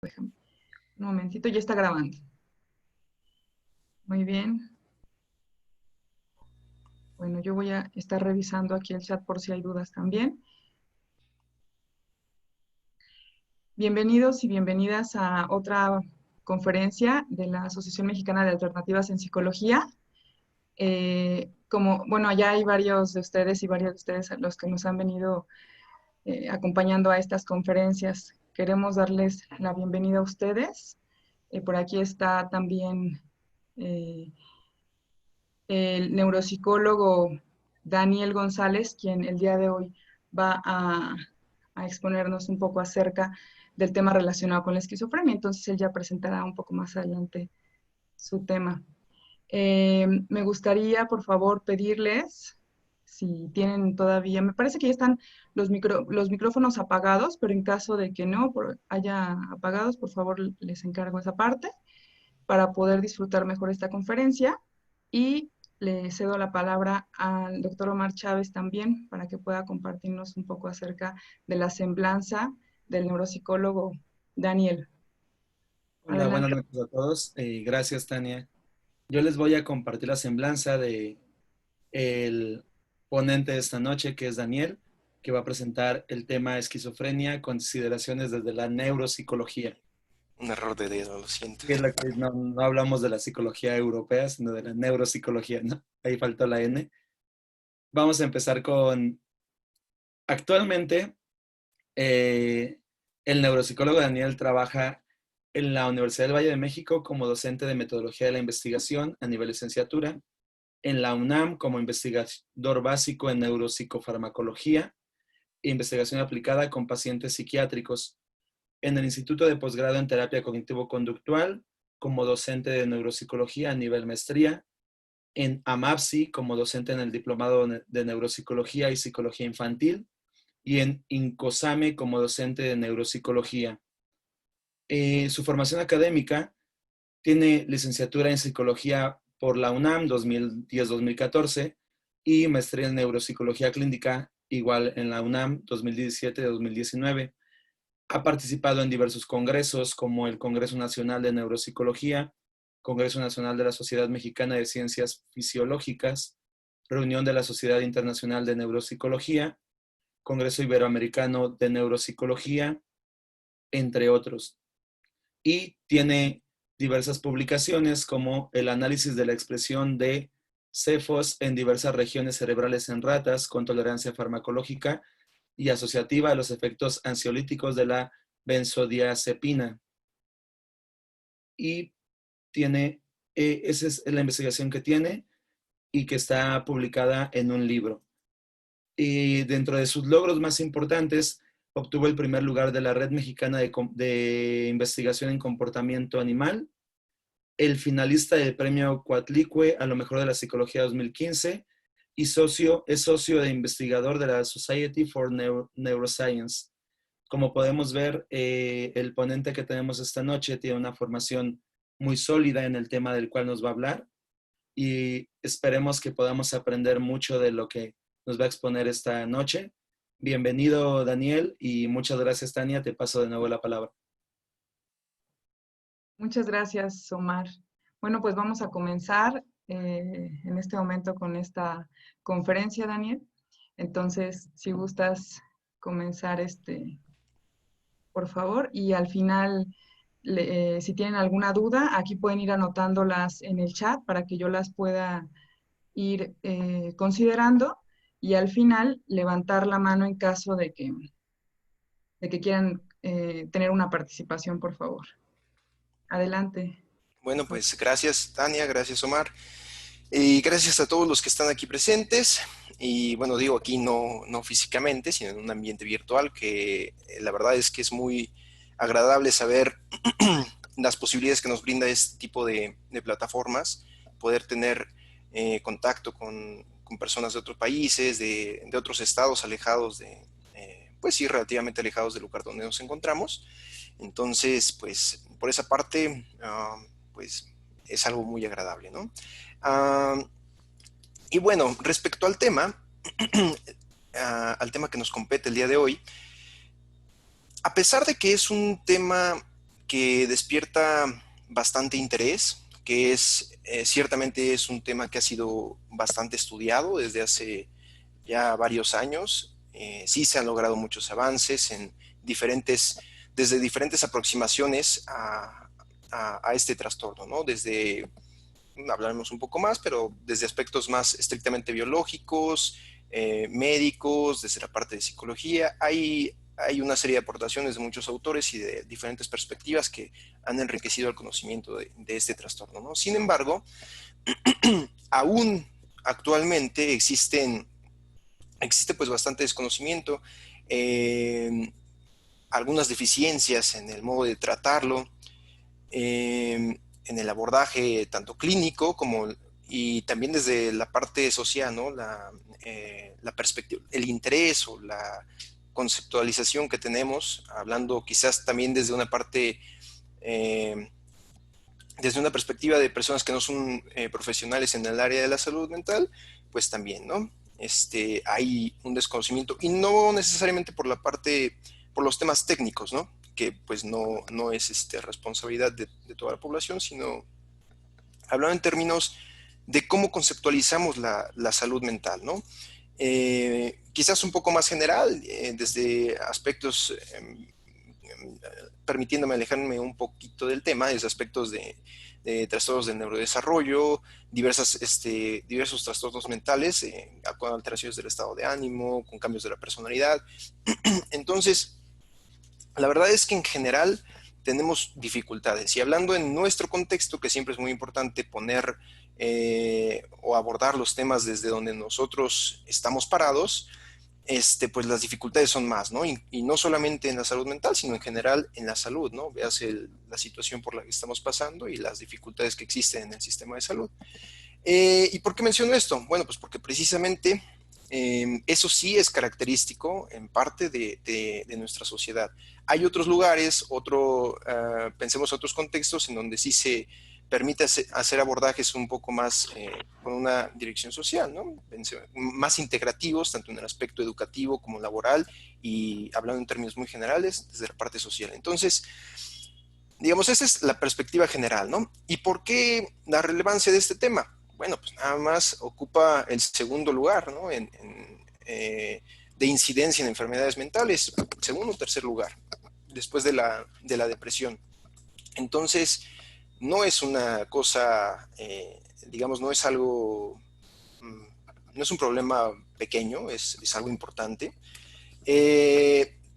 Déjame un momentito, ya está grabando. Muy bien. Bueno, yo voy a estar revisando aquí el chat por si hay dudas también. Bienvenidos y bienvenidas a otra conferencia de la Asociación Mexicana de Alternativas en Psicología. Bueno, ya hay varios de ustedes y varios de ustedes los que nos han venido acompañando a estas conferencias. Queremos darles la bienvenida a ustedes. Por aquí está también eh, el neuropsicólogo Daniel González, quien el día de hoy va a exponernos un poco acerca del tema relacionado con la esquizofrenia. Entonces él ya presentará un poco más adelante su tema. Me gustaría, por favor, pedirles, si tienen todavía, me parece que ya están los micrófonos apagados, pero en caso de que no haya apagados, por favor, les encargo esa parte para poder disfrutar mejor esta conferencia. Y le cedo la palabra al doctor Omar Chávez también para que pueda compartirnos un poco acerca de la semblanza del neuropsicólogo Daniel. Hola, buenas Adelante. noches a todos. Gracias, Tania. Yo les voy a compartir la semblanza de el ponente de esta noche, que es Daniel, que va a presentar el tema esquizofrenia, consideraciones desde la neuropsicología. Un error de dedo, lo siento. Que es la que no hablamos de la psicología europea, sino de la neuropsicología, ¿no? Ahí faltó la N. Vamos a empezar con, actualmente, eh, el neuropsicólogo Daniel trabaja en la Universidad del Valle de México como docente de metodología de la investigación a nivel licenciatura, en la UNAM como investigador básico en neuropsicofarmacología e investigación aplicada con pacientes psiquiátricos, en el Instituto de Posgrado en Terapia Cognitivo-Conductual como docente de neuropsicología a nivel maestría, en AMAPSI como docente en el Diplomado de Neuropsicología y Psicología Infantil, y en INCOSAME como docente de neuropsicología. Su formación académica tiene licenciatura en psicología por la UNAM 2010-2014 y maestría en neuropsicología clínica igual en la UNAM 2017-2019. Ha participado en diversos congresos como el Congreso Nacional de Neuropsicología, Congreso Nacional de la Sociedad Mexicana de Ciencias Fisiológicas, Reunión de la Sociedad Internacional de Neuropsicología, Congreso Iberoamericano de Neuropsicología, entre otros. Y tiene diversas publicaciones como el análisis de la expresión de CEFOS en diversas regiones cerebrales en ratas con tolerancia farmacológica y asociativa a los efectos ansiolíticos de la benzodiazepina. Y tiene, esa es la investigación que tiene y que está publicada en un libro. Y dentro de sus logros más importantes, obtuvo el primer lugar de la Red Mexicana de Investigación en Comportamiento Animal, el finalista del premio Coatlicue a lo mejor de la psicología 2015 y es socio de investigador de la Society for Neuroscience. Como podemos ver, el ponente que tenemos esta noche tiene una formación muy sólida en el tema del cual nos va a hablar y esperemos que podamos aprender mucho de lo que nos va a exponer esta noche. Bienvenido, Daniel, y muchas gracias, Tania. Te paso de nuevo la palabra. Muchas gracias, Omar. Bueno, pues vamos a comenzar en este momento con esta conferencia, Daniel. Entonces, si gustas comenzar por favor, y al final, si tienen alguna duda, aquí pueden ir anotándolas en el chat para que yo las pueda ir considerando y al final levantar la mano en caso de que quieran tener una participación, por favor. Adelante. Bueno, pues gracias Tania, gracias Omar, y gracias a todos los que están aquí presentes. Y bueno, digo aquí no físicamente, sino en un ambiente virtual, que la verdad es que es muy agradable saber las posibilidades que nos brinda este tipo de plataformas, poder tener contacto con personas de otros países, de otros estados alejados pues sí, relativamente alejados del lugar donde nos encontramos. Entonces, pues por esa parte, pues es algo muy agradable, ¿no? Y bueno, respecto al tema, al tema que nos compete el día de hoy, a pesar de que es un tema que despierta bastante interés, que ciertamente es un tema que ha sido bastante estudiado desde hace ya varios años. Sí se han logrado muchos avances desde diferentes aproximaciones a este trastorno, ¿no? Hablaremos un poco más, pero desde aspectos más estrictamente biológicos, médicos, desde la parte de psicología, hay una serie de aportaciones de muchos autores y de diferentes perspectivas que han enriquecido el conocimiento de este trastorno, ¿no? Sin embargo, aún actualmente existe pues bastante desconocimiento, algunas deficiencias en el modo de tratarlo, en el abordaje tanto clínico y también desde la parte social, ¿no? La perspectiva, el interés o la conceptualización que tenemos, hablando quizás también desde una parte, desde una perspectiva de personas que no son profesionales en el área de la salud mental, pues también, ¿no? Hay un desconocimiento, y no necesariamente por por los temas técnicos, ¿no? Que pues no es responsabilidad de toda la población, sino hablando en términos de cómo conceptualizamos la salud mental, ¿no? Quizás un poco más general, desde aspectos, permitiéndome alejarme un poquito del tema, desde aspectos de trastornos del neurodesarrollo, diversos trastornos mentales, con alteraciones del estado de ánimo, con cambios de la personalidad. Entonces, la verdad es que en general tenemos dificultades. Y hablando en nuestro contexto, que siempre es muy importante poner o abordar los temas desde donde nosotros estamos parados, pues las dificultades son más, ¿no? Y no solamente en la salud mental, sino en general en la salud, ¿no? Veas la situación por la que estamos pasando y las dificultades que existen en el sistema de salud. ¿Y por qué menciono esto? Bueno, pues porque precisamente eso sí es característico en parte de nuestra sociedad. Hay otros lugares, pensemos otros contextos en donde sí se permite hacer abordajes un poco más con una dirección social, ¿no? Más integrativos, tanto en el aspecto educativo como laboral, y hablando en términos muy generales, desde la parte social. Entonces, digamos, esa es la perspectiva general, ¿no? ¿Y por qué la relevancia de este tema? Bueno, pues nada más ocupa el segundo lugar, ¿no? De incidencia en enfermedades mentales, segundo o tercer lugar, después de la depresión. Entonces, no es una cosa, digamos, no es algo, no es un problema pequeño, es algo importante.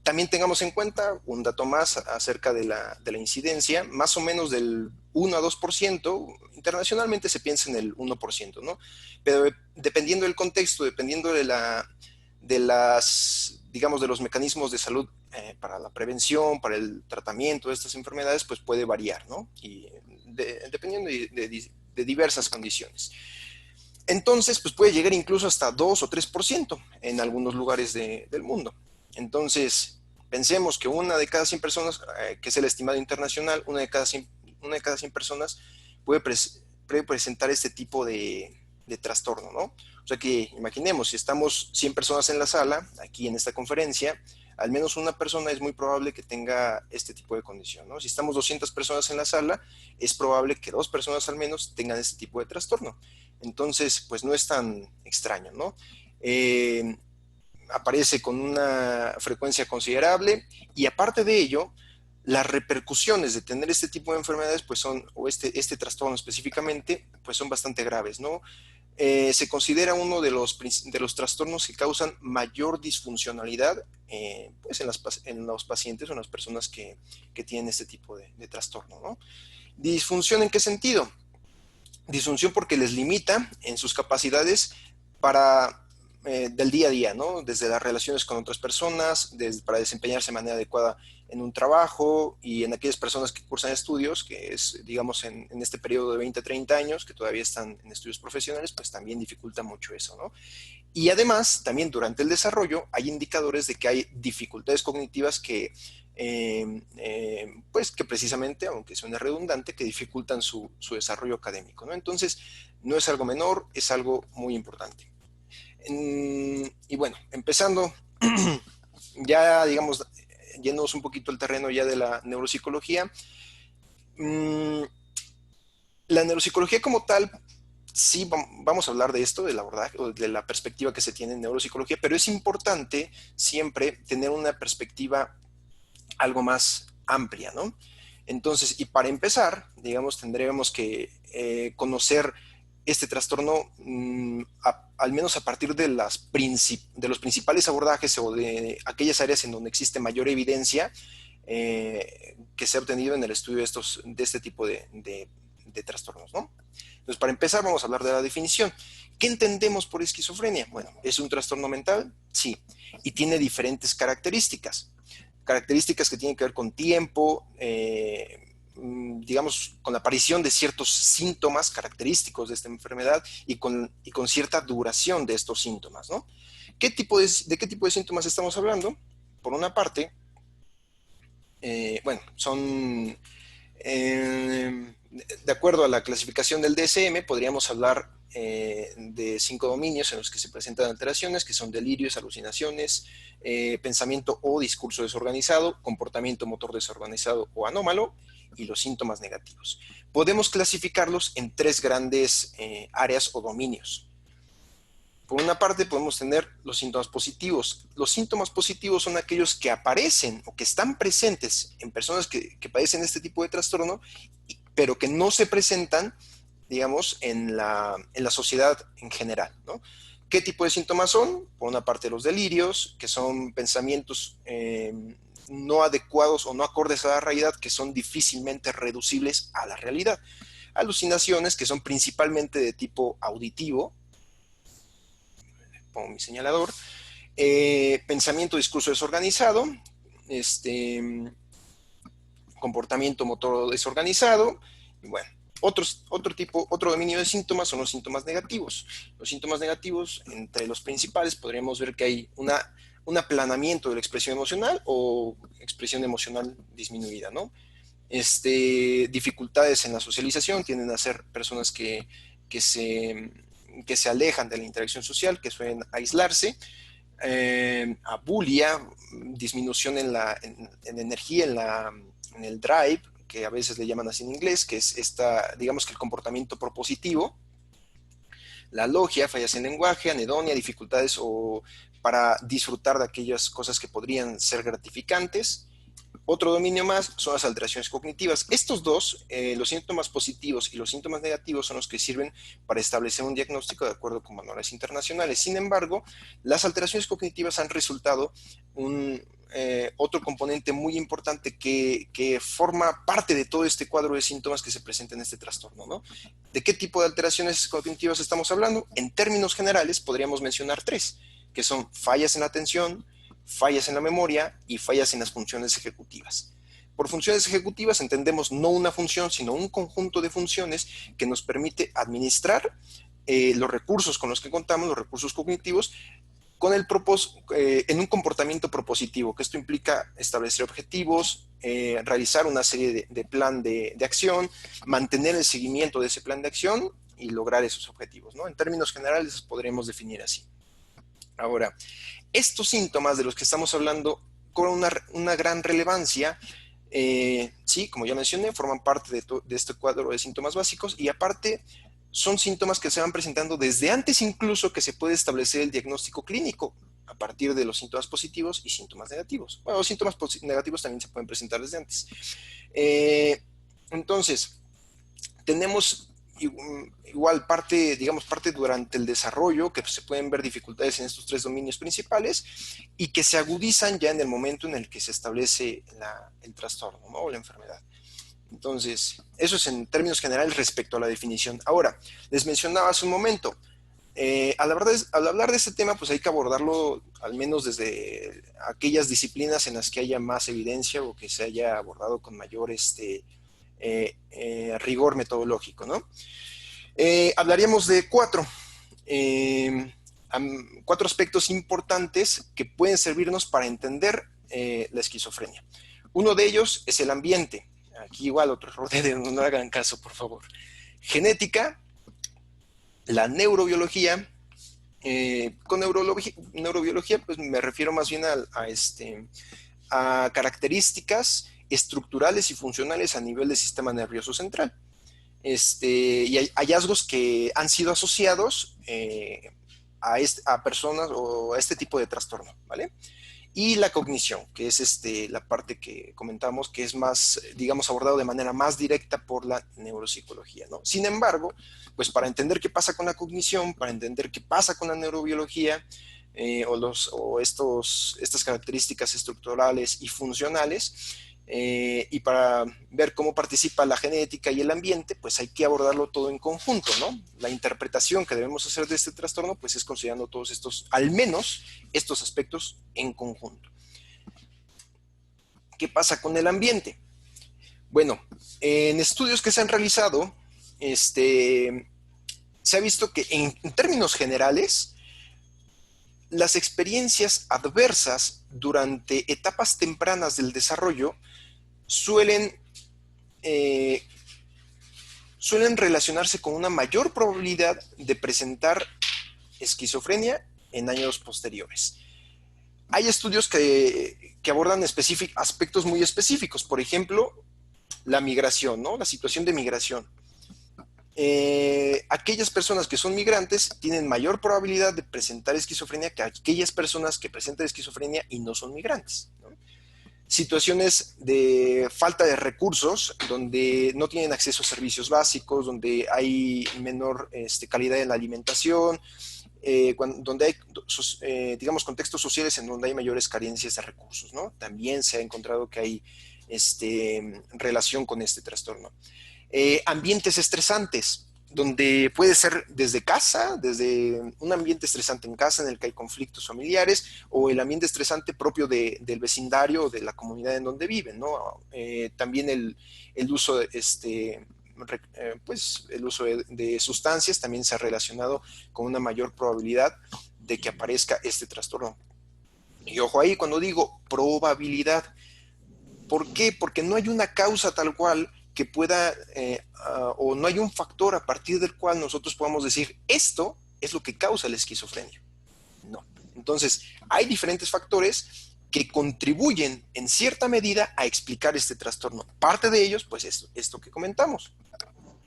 También tengamos en cuenta un dato más acerca de la incidencia, más o menos del 1 a 2%, internacionalmente se piensa en el 1%, ¿no? Pero dependiendo del contexto, dependiendo digamos, de los mecanismos de salud para la prevención, para el tratamiento de estas enfermedades, pues puede variar, ¿no? Y dependiendo de diversas condiciones. Entonces, pues puede llegar incluso hasta 2 o 3% en algunos lugares del mundo. Entonces, pensemos que una de cada 100 personas, que es el estimado internacional, una de cada 100 personas puede presentar este tipo de trastorno, ¿no? O sea que imaginemos, si estamos 100 personas en la sala, aquí en esta conferencia, al menos una persona es muy probable que tenga este tipo de condición, ¿no? Si estamos 200 personas en la sala, es probable que 2 personas al menos tengan este tipo de trastorno. Entonces, pues no es tan extraño, ¿no? Aparece con una frecuencia considerable, y aparte de ello, las repercusiones de tener este tipo de enfermedades, pues o este trastorno específicamente, pues son bastante graves, ¿no? Se considera uno de los trastornos que causan mayor disfuncionalidad pues en los pacientes o en las personas que tienen este tipo de trastorno, ¿no? ¿Disfunción en qué sentido? Disfunción porque les limita en sus capacidades del día a día, ¿no? Desde las relaciones con otras personas, para desempeñarse de manera adecuada en un trabajo, y en aquellas personas que cursan estudios, que es, digamos, en este periodo de 20 a 30 años, que todavía están en estudios profesionales, pues también dificulta mucho eso, ¿no? Y además, también durante el desarrollo hay indicadores de que hay dificultades cognitivas pues que precisamente, aunque suene redundante, que dificultan su desarrollo académico, ¿no? Entonces, no es algo menor, es algo muy importante. Y bueno, empezando ya, digamos, yéndonos un poquito al terreno ya de la neuropsicología, la neuropsicología como tal, sí, vamos a hablar de esto, de la verdad, de la perspectiva que se tiene en neuropsicología, pero es importante siempre tener una perspectiva algo más amplia, ¿no? Entonces, y para empezar, digamos, tendríamos que conocer este trastorno, al menos a partir de los principales abordajes o de aquellas áreas en donde existe mayor evidencia que se ha obtenido en el estudio de este tipo de trastornos, ¿no? Entonces, para empezar, vamos a hablar de la definición. ¿Qué entendemos por esquizofrenia? Bueno, ¿es un trastorno mental? Sí. Y tiene diferentes características. Características que tienen que ver con tiempo, digamos, con la aparición de ciertos síntomas característicos de esta enfermedad y con cierta duración de estos síntomas, ¿no? ¿De qué tipo de síntomas estamos hablando? Por una parte, bueno, son... de acuerdo a la clasificación del DSM, podríamos hablar de 5 dominios en los que se presentan alteraciones, que son delirios, alucinaciones, pensamiento o discurso desorganizado, comportamiento motor desorganizado o anómalo, y los síntomas negativos. Podemos clasificarlos en 3 grandes áreas o dominios. Por una parte, podemos tener los síntomas positivos. Los síntomas positivos son aquellos que aparecen o que están presentes en personas que padecen este tipo de trastorno, pero que no se presentan, digamos, en la sociedad en general, ¿no? ¿Qué tipo de síntomas son? Por una parte, los delirios, que son pensamientos no adecuados o no acordes a la realidad, que son difícilmente reducibles a la realidad. Alucinaciones, que son principalmente de tipo auditivo, pongo mi señalador, pensamiento, discurso desorganizado, comportamiento motor desorganizado, y bueno, otro dominio de síntomas son los síntomas negativos. Los síntomas negativos, entre los principales, podríamos ver que hay un aplanamiento de la expresión emocional o expresión emocional disminuida, ¿no? Dificultades en la socialización, tienden a ser personas que se alejan de la interacción social, que suelen aislarse, abulia, disminución en energía, en el drive, que a veces le llaman así en inglés, que es digamos que el comportamiento propositivo, la logia, fallas en lenguaje, anedonia, dificultades para disfrutar de aquellas cosas que podrían ser gratificantes. Otro dominio más son las alteraciones cognitivas. Estos dos, los síntomas positivos y los síntomas negativos, son los que sirven para establecer un diagnóstico de acuerdo con manuales internacionales. Sin embargo, las alteraciones cognitivas han resultado otro componente muy importante que forma parte de todo este cuadro de síntomas que se presenta en este trastorno, ¿no? ¿De qué tipo de alteraciones cognitivas estamos hablando? En términos generales, podríamos mencionar 3, que son fallas en la atención, fallas en la memoria y fallas en las funciones ejecutivas. Por funciones ejecutivas entendemos no una función, sino un conjunto de funciones que nos permite administrar los recursos con los que contamos, los recursos cognitivos, en un comportamiento propositivo, que esto implica establecer objetivos, realizar una serie de plan de acción, mantener el seguimiento de ese plan de acción y lograr esos objetivos, ¿no? En términos generales podremos definir así. Ahora, estos síntomas de los que estamos hablando cobran una gran relevancia. Sí, como ya mencioné, forman parte de este cuadro de síntomas básicos y aparte son síntomas que se van presentando desde antes incluso que se puede establecer el diagnóstico clínico a partir de los síntomas positivos y síntomas negativos. Bueno, los síntomas negativos también se pueden presentar desde antes. Entonces, tenemos igual parte durante el desarrollo, que se pueden ver dificultades en estos 3 dominios principales y que se agudizan ya en el momento en el que se establece el trastorno, ¿no? O la enfermedad. Entonces, eso es en términos generales respecto a la definición. Ahora, les mencionaba hace un momento, al hablar de este tema, pues hay que abordarlo al menos desde aquellas disciplinas en las que haya más evidencia o que se haya abordado con mayor rigor metodológico, ¿no? Hablaríamos de 4 aspectos importantes que pueden servirnos para entender la esquizofrenia. Uno de ellos es el ambiente. Aquí igual otro error de no hagan caso, por favor. Genética, la neurobiología. Con neurobiología, pues me refiero más bien a características estructurales y funcionales a nivel del sistema nervioso central. Y hay hallazgos que han sido asociados a personas o a este tipo de trastorno, ¿vale? Y la cognición, que es la parte que comentamos, que es más, digamos, abordado de manera más directa por la neuropsicología, ¿no? Sin embargo, pues para entender qué pasa con la cognición, para entender qué pasa con la neurobiología, estas características estructurales y funcionales, y para ver cómo participa la genética y el ambiente, pues hay que abordarlo todo en conjunto, ¿no? La interpretación que debemos hacer de este trastorno, pues es considerando todos estos, al menos estos aspectos en conjunto. ¿Qué pasa con el ambiente? Bueno, en estudios que se han realizado, se ha visto que en términos generales, las experiencias adversas durante etapas tempranas del desarrollo suelen relacionarse con una mayor probabilidad de presentar esquizofrenia en años posteriores. Hay estudios que abordan aspectos muy específicos, por ejemplo, la migración, ¿no? La situación de migración. Aquellas personas que son migrantes tienen mayor probabilidad de presentar esquizofrenia que aquellas personas que presentan esquizofrenia y no son migrantes, ¿no? Situaciones de falta de recursos, donde no tienen acceso a servicios básicos, donde hay menor calidad en la alimentación, donde hay, digamos, contextos sociales en donde hay mayores carencias de recursos, ¿no? También se ha encontrado que hay relación con este trastorno. Ambientes estresantes, donde puede ser desde casa, desde un ambiente estresante en casa en el que hay conflictos familiares, o el ambiente estresante propio del vecindario o de la comunidad en donde viven, ¿no? También el uso de pues el uso de sustancias también se ha relacionado con una mayor probabilidad de que aparezca este trastorno. Y ojo ahí cuando digo probabilidad, ¿por qué? Porque no hay una causa tal cual que pueda, o no hay un factor a partir del cual nosotros podamos decir, esto es lo que causa la esquizofrenia. No. Entonces, hay diferentes factores que contribuyen en cierta medida a explicar este trastorno. Parte de ellos, pues esto que comentamos,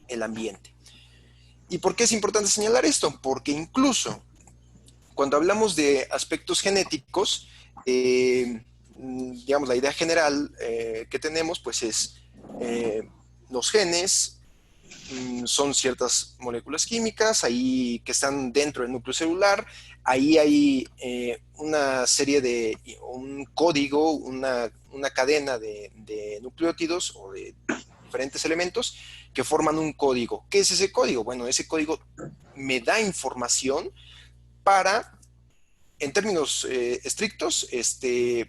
el ambiente. ¿Y por qué es importante señalar esto? Porque incluso cuando hablamos de aspectos genéticos, digamos, la idea general que tenemos, pues es los genes son ciertas moléculas químicas ahí que están dentro del núcleo celular. Ahí hay una serie de, un código, una cadena de nucleótidos o de diferentes elementos que forman un código. ¿Qué es ese código? Bueno, ese código me da información para, en términos estrictos,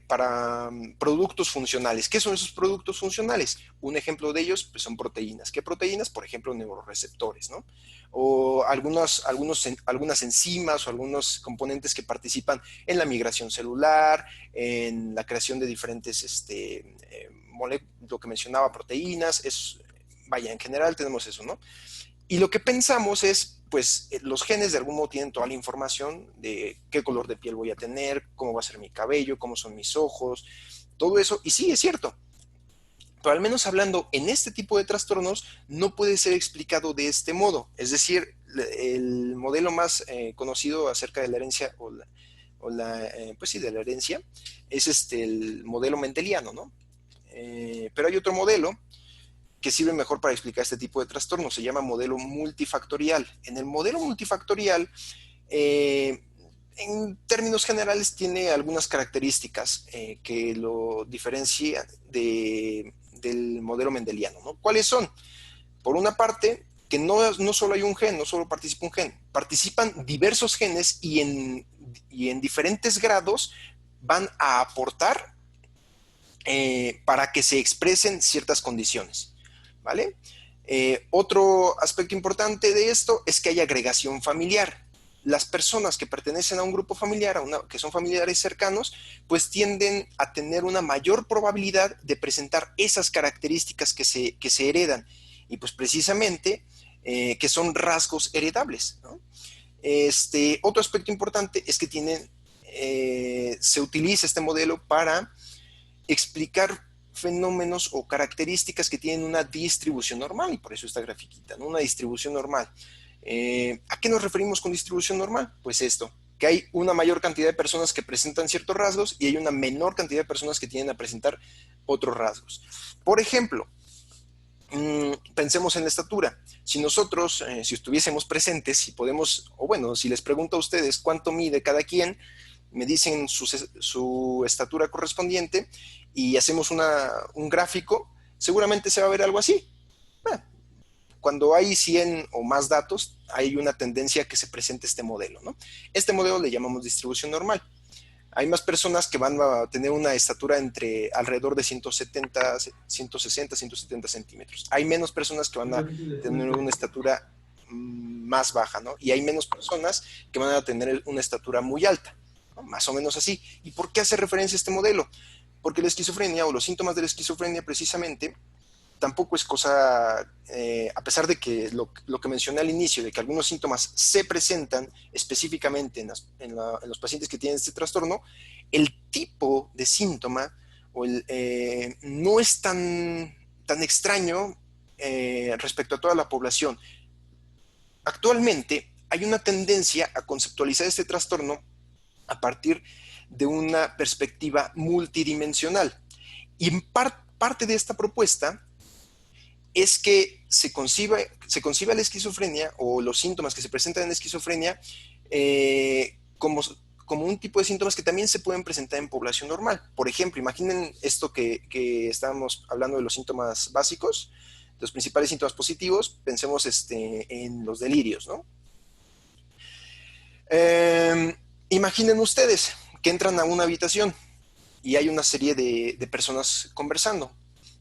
para productos funcionales. ¿Qué son esos productos funcionales? Un ejemplo de ellos pues, son proteínas. ¿Qué proteínas? Por ejemplo, neuroreceptores, ¿no? O algunas enzimas o algunos componentes que participan en la migración celular, en la creación de diferentes, lo que mencionaba, proteínas. Vaya, en general tenemos eso, ¿no? Y lo que pensamos es, pues, los genes de algún modo tienen toda la información de qué color de piel voy a tener, cómo va a ser mi cabello, cómo son mis ojos, todo eso. Y sí, es cierto. Pero al menos hablando en este tipo de trastornos, no puede ser explicado de este modo. Es decir, el modelo más conocido acerca de la herencia, pues sí, de la herencia, es el modelo mendeliano, ¿no? Pero hay otro modelo que sirve mejor para explicar este tipo de trastornos. Se llama modelo multifactorial. En el modelo multifactorial, en términos generales, tiene algunas características que lo diferencian del modelo mendeliano, ¿no? ¿Cuáles son? Por una parte, que no solo hay un gen, no solo participa un gen, participan diversos genes y en diferentes grados van a aportar para que se expresen ciertas condiciones. ¿Vale? Otro aspecto importante de esto es que hay agregación familiar. Las personas que pertenecen a un grupo familiar, que son familiares cercanos, pues tienden a tener una mayor probabilidad de presentar esas características que se heredan y pues precisamente que son rasgos heredables, ¿no? Otro aspecto importante es que se utiliza este modelo para explicar fenómenos o características que tienen una distribución normal, y por eso esta grafiquita, ¿no? Una distribución normal. ¿A qué nos referimos con distribución normal? Pues esto, que hay una mayor cantidad de personas que presentan ciertos rasgos y hay una menor cantidad de personas que tienden a presentar otros rasgos. Por ejemplo, pensemos en la estatura. Si nosotros, si estuviésemos presentes, si podemos, o bueno, si les pregunto a ustedes cuánto mide cada quien, me dicen su estatura correspondiente y hacemos un gráfico, seguramente se va a ver algo así. Cuando hay 100 o más datos, hay una tendencia a que se presente este modelo, ¿no? Este modelo le llamamos distribución normal. Hay más personas que van a tener una estatura entre alrededor de 170, 160, 170 centímetros. Hay menos personas que van a tener una estatura más baja, ¿no? Y hay menos personas que van a tener una estatura muy alta, ¿no? Más o menos así. ¿Y por qué hace referencia a este modelo? Porque la esquizofrenia o los síntomas de la esquizofrenia precisamente tampoco es cosa, a pesar de que lo que mencioné al inicio, de que algunos síntomas se presentan específicamente en los pacientes que tienen este trastorno, el tipo de síntoma no es tan extraño respecto a toda la población. Actualmente hay una tendencia a conceptualizar este trastorno a partir de una perspectiva multidimensional. Y en parte de esta propuesta es que se concibe la esquizofrenia o los síntomas que se presentan en la esquizofrenia como un tipo de síntomas que también se pueden presentar en población normal. Por ejemplo, imaginen esto que estábamos hablando de los síntomas básicos, los principales síntomas positivos, pensemos en los delirios, ¿no? Imaginen ustedes que entran a una habitación y hay una serie de personas conversando.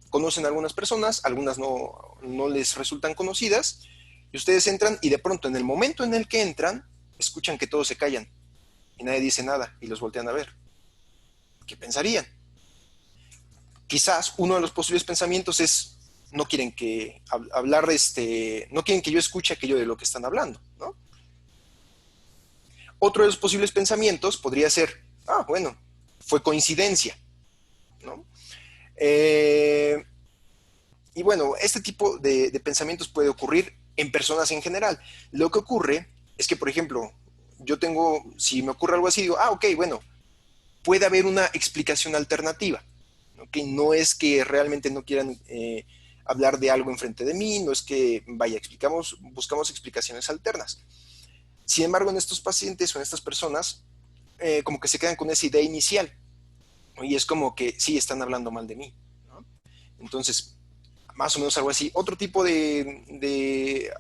Conocen a algunas personas, algunas no les resultan conocidas, y ustedes entran y de pronto en el momento en el que entran, escuchan que todos se callan y nadie dice nada y los voltean a ver. ¿Qué pensarían? Quizás uno de los posibles pensamientos es, no quieren que no quieren que yo escuche aquello de lo que están hablando, ¿no? Otro de los posibles pensamientos podría ser, bueno, fue coincidencia, ¿no? Y bueno, este tipo de pensamientos puede ocurrir en personas en general. Lo que ocurre es que, por ejemplo, si me ocurre algo así, digo, ok, bueno, puede haber una explicación alternativa. ¿Okay? No es que realmente no quieran hablar de algo enfrente de mí, no es que, buscamos explicaciones alternas. Sin embargo, en estos pacientes o en estas personas, como que se quedan con esa idea inicial, ¿no? Y es como que sí, están hablando mal de mí, ¿no? Entonces, más o menos algo así. Otro tipo de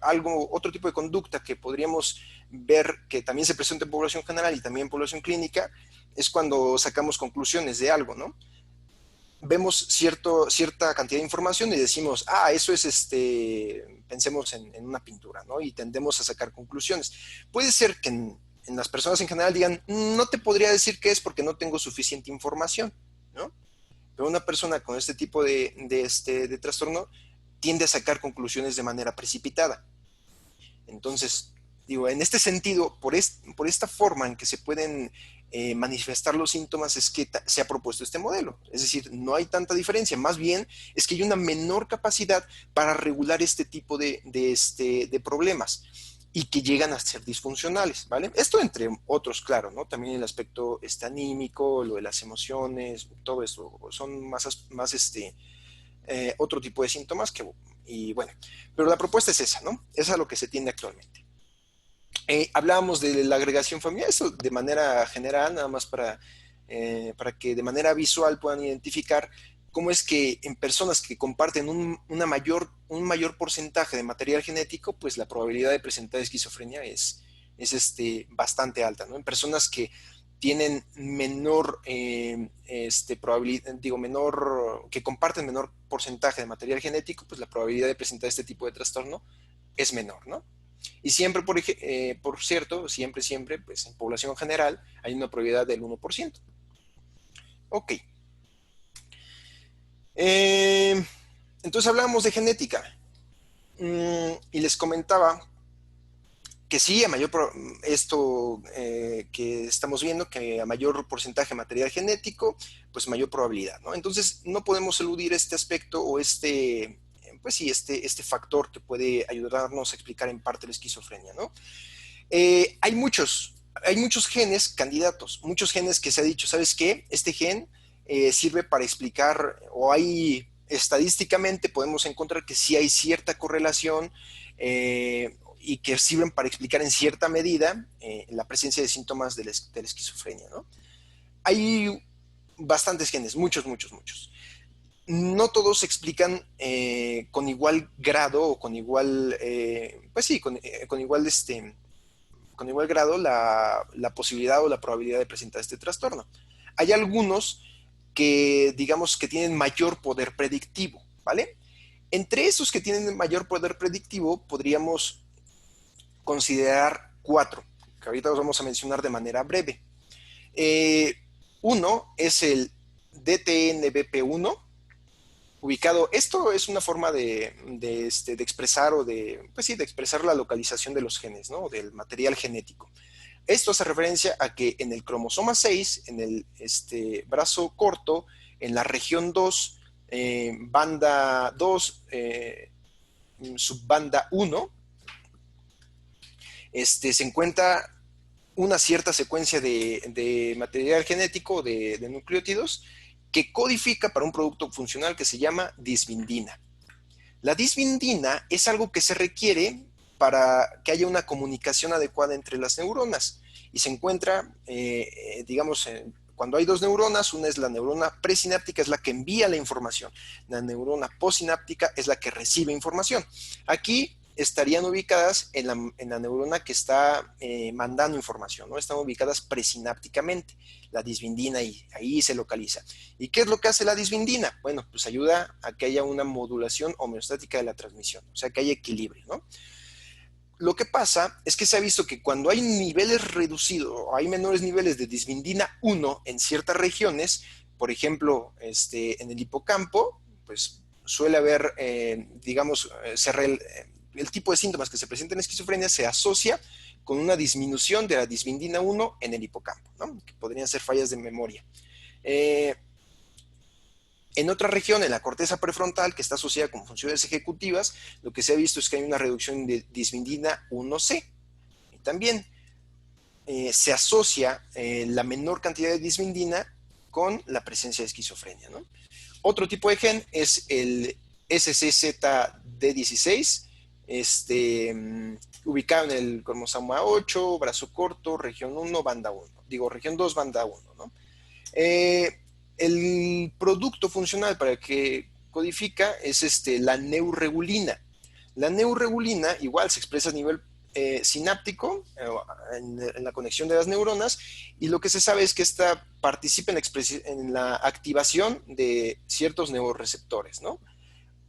conducta que podríamos ver que también se presenta en población general y también en población clínica es cuando sacamos conclusiones de algo, ¿no? Vemos cierta cantidad de información y decimos, eso es pensemos en una pintura, ¿no? Y tendemos a sacar conclusiones. Puede ser que en las personas en general digan, no te podría decir qué es porque no tengo suficiente información, ¿no? Pero una persona con este tipo de trastorno tiende a sacar conclusiones de manera precipitada. Entonces, digo, en este sentido, por esta forma en que se pueden manifestar los síntomas es que se ha propuesto este modelo. Es decir, no hay tanta diferencia, más bien es que hay una menor capacidad para regular este tipo de problemas y que llegan a ser disfuncionales, ¿vale? Esto entre otros, claro, ¿no? También el aspecto anímico, lo de las emociones, todo esto, son más otro tipo de síntomas y bueno, pero la propuesta es esa, ¿no? Es a lo que se tiende actualmente. Hablábamos de la agregación familiar, eso de manera general, nada más para que de manera visual puedan identificar cómo es que en personas que comparten un mayor porcentaje de material genético, pues la probabilidad de presentar esquizofrenia es bastante alta, ¿no? En personas que tienen menor probabilidad, que comparten menor porcentaje de material genético, pues la probabilidad de presentar este tipo de trastorno es menor, ¿no? Y siempre, por cierto, siempre, pues en población general hay una probabilidad del 1%. Ok. Entonces hablábamos de genética. Y les comentaba que sí, esto que estamos viendo, que a mayor porcentaje de material genético, pues mayor probabilidad, ¿no? Entonces, no podemos eludir este aspecto o pues sí, este factor que puede ayudarnos a explicar en parte la esquizofrenia, ¿no? Hay muchos genes candidatos, muchos genes que se ha dicho, ¿sabes qué? Este gen sirve para explicar, o hay estadísticamente podemos encontrar que sí hay cierta correlación y que sirven para explicar en cierta medida la presencia de síntomas de la esquizofrenia, ¿no? Hay bastantes genes, muchos. No todos se explican con igual grado o con igual, pues sí, con igual grado la posibilidad o la probabilidad de presentar este trastorno. Hay algunos que, digamos, que tienen mayor poder predictivo, ¿vale? Entre esos que tienen mayor poder predictivo, podríamos considerar 4, que ahorita los vamos a mencionar de manera breve. Uno es el DTNBP1, ubicado, esto es una forma de expresar o pues sí, de expresar la localización de los genes, ¿no? Del material genético. Esto hace referencia a que en el cromosoma 6, en el brazo corto, en la región 2, banda 2, subbanda 1, se encuentra una cierta secuencia de material genético, de nucleótidos, que codifica para un producto funcional que se llama disbindina. La disbindina es algo que se requiere para que haya una comunicación adecuada entre las neuronas y se encuentra, digamos, cuando hay dos neuronas, una es la neurona presináptica, es la que envía la información, la neurona postsináptica es la que recibe información. Aquí estarían ubicadas en la neurona que está mandando información, ¿no? Están ubicadas presinápticamente, la disbindina ahí se localiza. ¿Y qué es lo que hace la disbindina? Bueno, pues ayuda a que haya una modulación homeostática de la transmisión, o sea, que haya equilibrio, ¿no? Lo que pasa es que se ha visto que cuando hay niveles reducidos o hay menores niveles de disbindina 1 en ciertas regiones, por ejemplo, en el hipocampo, pues suele haber, digamos, el tipo de síntomas que se presentan en esquizofrenia se asocia con una disminución de la disbindina 1 en el hipocampo, ¿no? Que podrían ser fallas de memoria. En otra región, en la corteza prefrontal, que está asociada con funciones ejecutivas, lo que se ha visto es que hay una reducción de disbindina 1C. Y también se asocia la menor cantidad de disbindina con la presencia de esquizofrenia, ¿no? Otro tipo de gen es el SCZD16, ubicado en el cromosoma 8, brazo corto, región 1, banda 1. Digo, región 2, banda 1, ¿no? El producto funcional para el que codifica es la neuregulina. La neuregulina igual se expresa a nivel sináptico en la conexión de las neuronas y lo que se sabe es que esta participa en la activación de ciertos neuroreceptores, ¿no?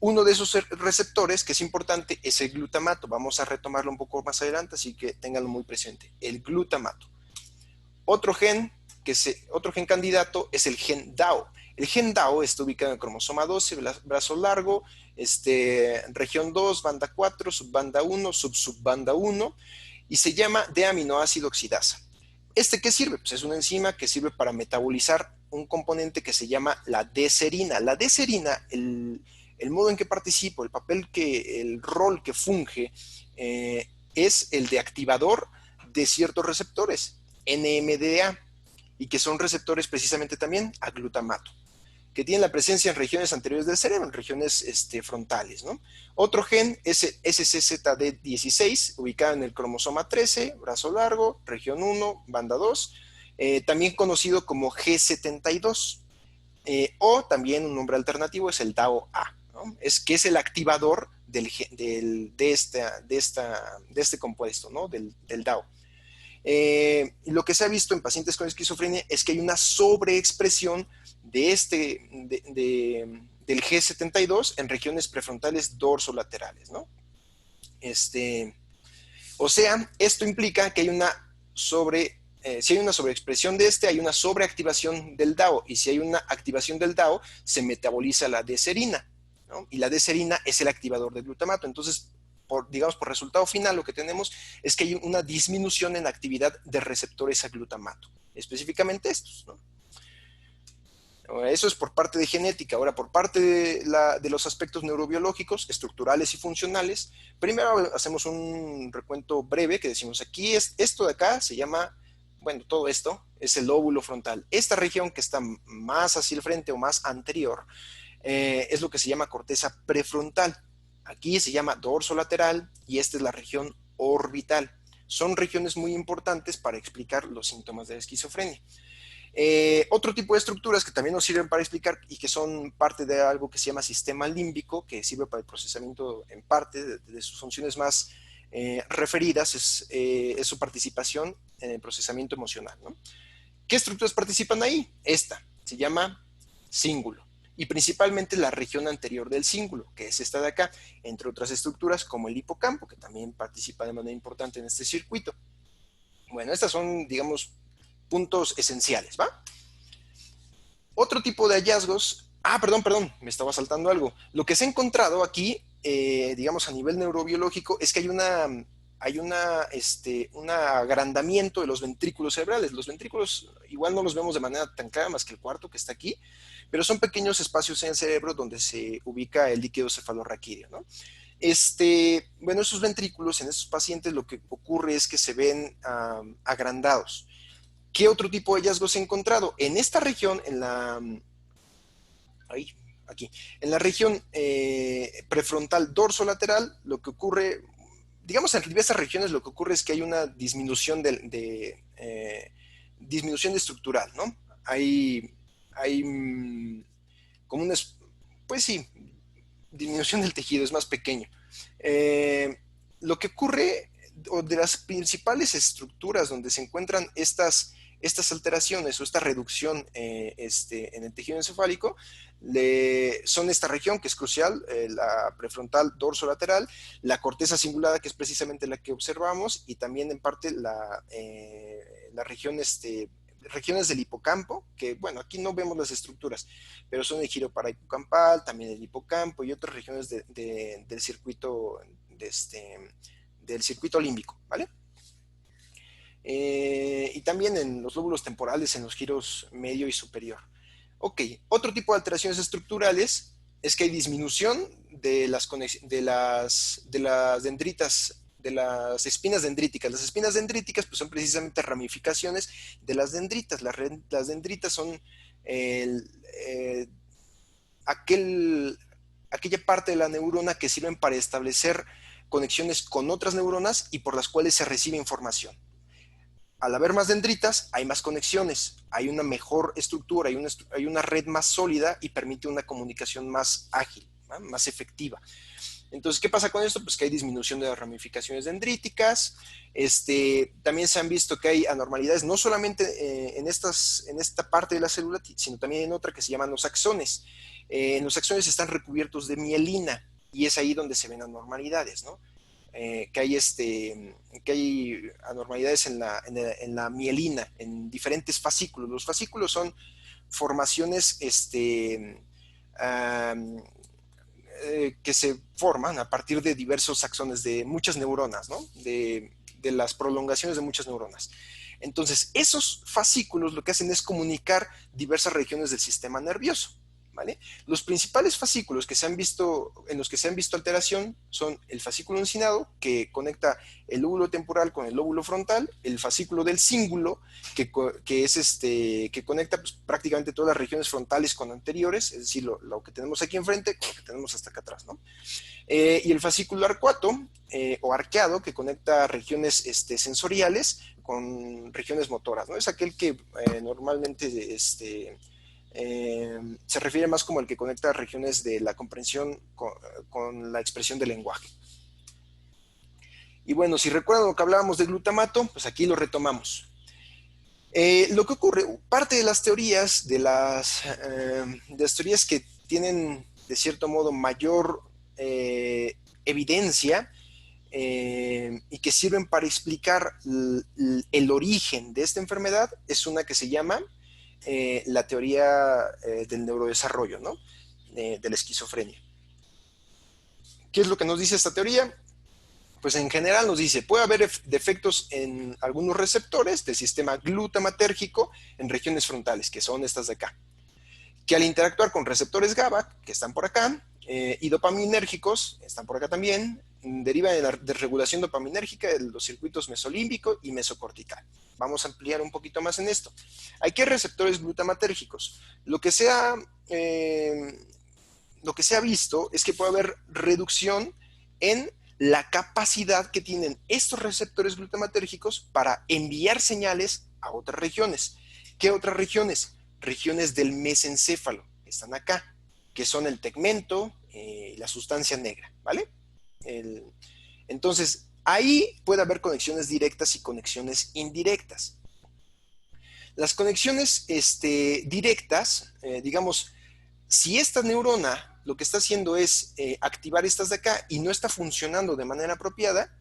Uno de esos receptores que es importante es el glutamato. Vamos a retomarlo un poco más adelante, así que ténganlo muy presente. El glutamato. Otro gen candidato es el gen DAO. El gen DAO está ubicado en el cromosoma 12, brazo largo, región 2, banda 4, subbanda 1, subbanda 1, y se llama D-aminoácido oxidasa. ¿Qué sirve? Pues es una enzima que sirve para metabolizar un componente que se llama la D-serina. La D-serina, el modo en que participa, el rol que funge, es el de activador de ciertos receptores, NMDA, y que son receptores precisamente también a glutamato, que tienen la presencia en regiones anteriores del cerebro, en regiones frontales, ¿no? Otro gen es el SCZD16, ubicado en el cromosoma 13, brazo largo, región 1, banda 2, también conocido como G72, o también un nombre alternativo es el DAO-A, ¿no? Que es el activador de este compuesto, ¿no? Del DAO. Lo que se ha visto en pacientes con esquizofrenia es que hay una sobreexpresión del G72 en regiones prefrontales dorsolaterales, ¿no? O sea, esto implica que hay si hay una sobreexpresión hay una sobreactivación del DAO, y si hay una activación del DAO, se metaboliza la D-serina, ¿no? Y la D-serina es el activador del glutamato. Entonces, digamos, por resultado final, lo que tenemos es que hay una disminución en la actividad de receptores a glutamato, específicamente estos, ¿no? Eso es por parte de genética. Ahora, por parte de los aspectos neurobiológicos, estructurales y funcionales, primero hacemos un recuento breve que decimos aquí, esto de acá se llama, bueno, todo esto es el lóbulo frontal. Esta región que está más hacia el frente o más anterior es lo que se llama corteza prefrontal. Aquí se llama dorso lateral y esta es la región orbital. Son regiones muy importantes para explicar los síntomas de la esquizofrenia. Otro tipo de estructuras que también nos sirven para explicar y que son parte de algo que se llama sistema límbico, que sirve para el procesamiento en parte de sus funciones más referidas, es su participación en el procesamiento emocional, ¿no? ¿Qué estructuras participan ahí? Esta se llama cíngulo y principalmente la región anterior del cíngulo, que es esta de acá, entre otras estructuras como el hipocampo, que también participa de manera importante en este circuito. Bueno, estas son, digamos, puntos esenciales, ¿va? Otro tipo de hallazgos, perdón, me estaba saltando algo. Lo que se ha encontrado aquí, digamos a nivel neurobiológico, es que hay un agrandamiento de los ventrículos cerebrales. Los ventrículos igual no los vemos de manera tan clara más que el cuarto que está aquí, pero son pequeños espacios en el cerebro donde se ubica el líquido cefalorraquídeo, ¿no? Bueno, esos ventrículos en esos pacientes lo que ocurre es que se ven agrandados. ¿Qué otro tipo de hallazgos he encontrado? En esta región, en la región prefrontal dorsolateral, lo que ocurre, digamos en diversas regiones, lo que ocurre es que hay una disminución disminución estructural, ¿no? Hay como una, pues sí, disminución del tejido, es más pequeño. Lo que ocurre, o de las principales estructuras donde se encuentran estas alteraciones o esta reducción en el tejido encefálico son esta región que es crucial, la prefrontal dorsolateral, la corteza cingulada, que es precisamente la que observamos, y también en parte la región regiones del hipocampo, que bueno, aquí no vemos las estructuras, pero son el giro parahipocampal, también el hipocampo y otras regiones del circuito del circuito límbico, ¿vale? Y también en los lóbulos temporales, en los giros medio y superior. Ok, otro tipo de alteraciones estructurales es que hay disminución de las dendritas, de las espinas dendríticas. Las espinas dendríticas pues, son precisamente ramificaciones de las dendritas. Las dendritas son aquella parte de la neurona que sirven para establecer conexiones con otras neuronas y por las cuales se recibe información. Al haber más dendritas, hay más conexiones, hay una mejor estructura, hay una red más sólida y permite una comunicación más ágil, ¿no? Más efectiva. Entonces, ¿qué pasa con esto? Pues que hay disminución de las ramificaciones dendríticas. También se han visto que hay anormalidades, no solamente en esta parte de la célula, sino también en otra que se llaman los axones. Los axones están recubiertos de mielina y es ahí donde se ven anormalidades, ¿no? Que hay anormalidades en la mielina, en diferentes fascículos. Los fascículos son formaciones que se forman a partir de diversos axones de muchas neuronas, ¿no? De las prolongaciones de muchas neuronas. Entonces, esos fascículos lo que hacen es comunicar diversas regiones del sistema nervioso, ¿vale? Los principales fascículos en los que se han visto alteración son el fascículo uncinado, que conecta el lóbulo temporal con el lóbulo frontal, el fascículo del cíngulo, que conecta pues, prácticamente todas las regiones frontales con anteriores, es decir, lo que tenemos aquí enfrente con lo que tenemos hasta acá atrás, ¿no? Y el fascículo arcuato o arqueado, que conecta regiones sensoriales con regiones motoras, ¿no? Es aquel que normalmente se refiere más como el que conecta regiones de la comprensión con la expresión del lenguaje. Y bueno, si recuerdan lo que hablábamos de glutamato, pues aquí lo retomamos. Lo que ocurre, parte de las teorías, de las teorías que tienen de cierto modo mayor evidencia y que sirven para explicar el origen de esta enfermedad, es una que se llama la teoría del neurodesarrollo, ¿no? De la esquizofrenia. ¿Qué es lo que nos dice esta teoría? Pues en general nos dice, puede haber defectos en algunos receptores del sistema glutamatérgico en regiones frontales, que son estas de acá, que al interactuar con receptores GABA, que están por acá, y dopaminérgicos, están por acá también, derivan de la desregulación dopaminérgica de los circuitos mesolímbico y mesocortical. Vamos a ampliar un poquito más en esto. Aquí hay receptores glutamatérgicos. Lo que se ha visto es que puede haber reducción en la capacidad que tienen estos receptores glutamatérgicos para enviar señales a otras regiones. ¿Qué otras regiones? Regiones del mesencéfalo, que están acá, que son el tegmento y la sustancia negra, ¿vale? Entonces, ahí puede haber conexiones directas y conexiones indirectas. Las conexiones directas, digamos, si esta neurona lo que está haciendo es activar estas de acá y no está funcionando de manera apropiada,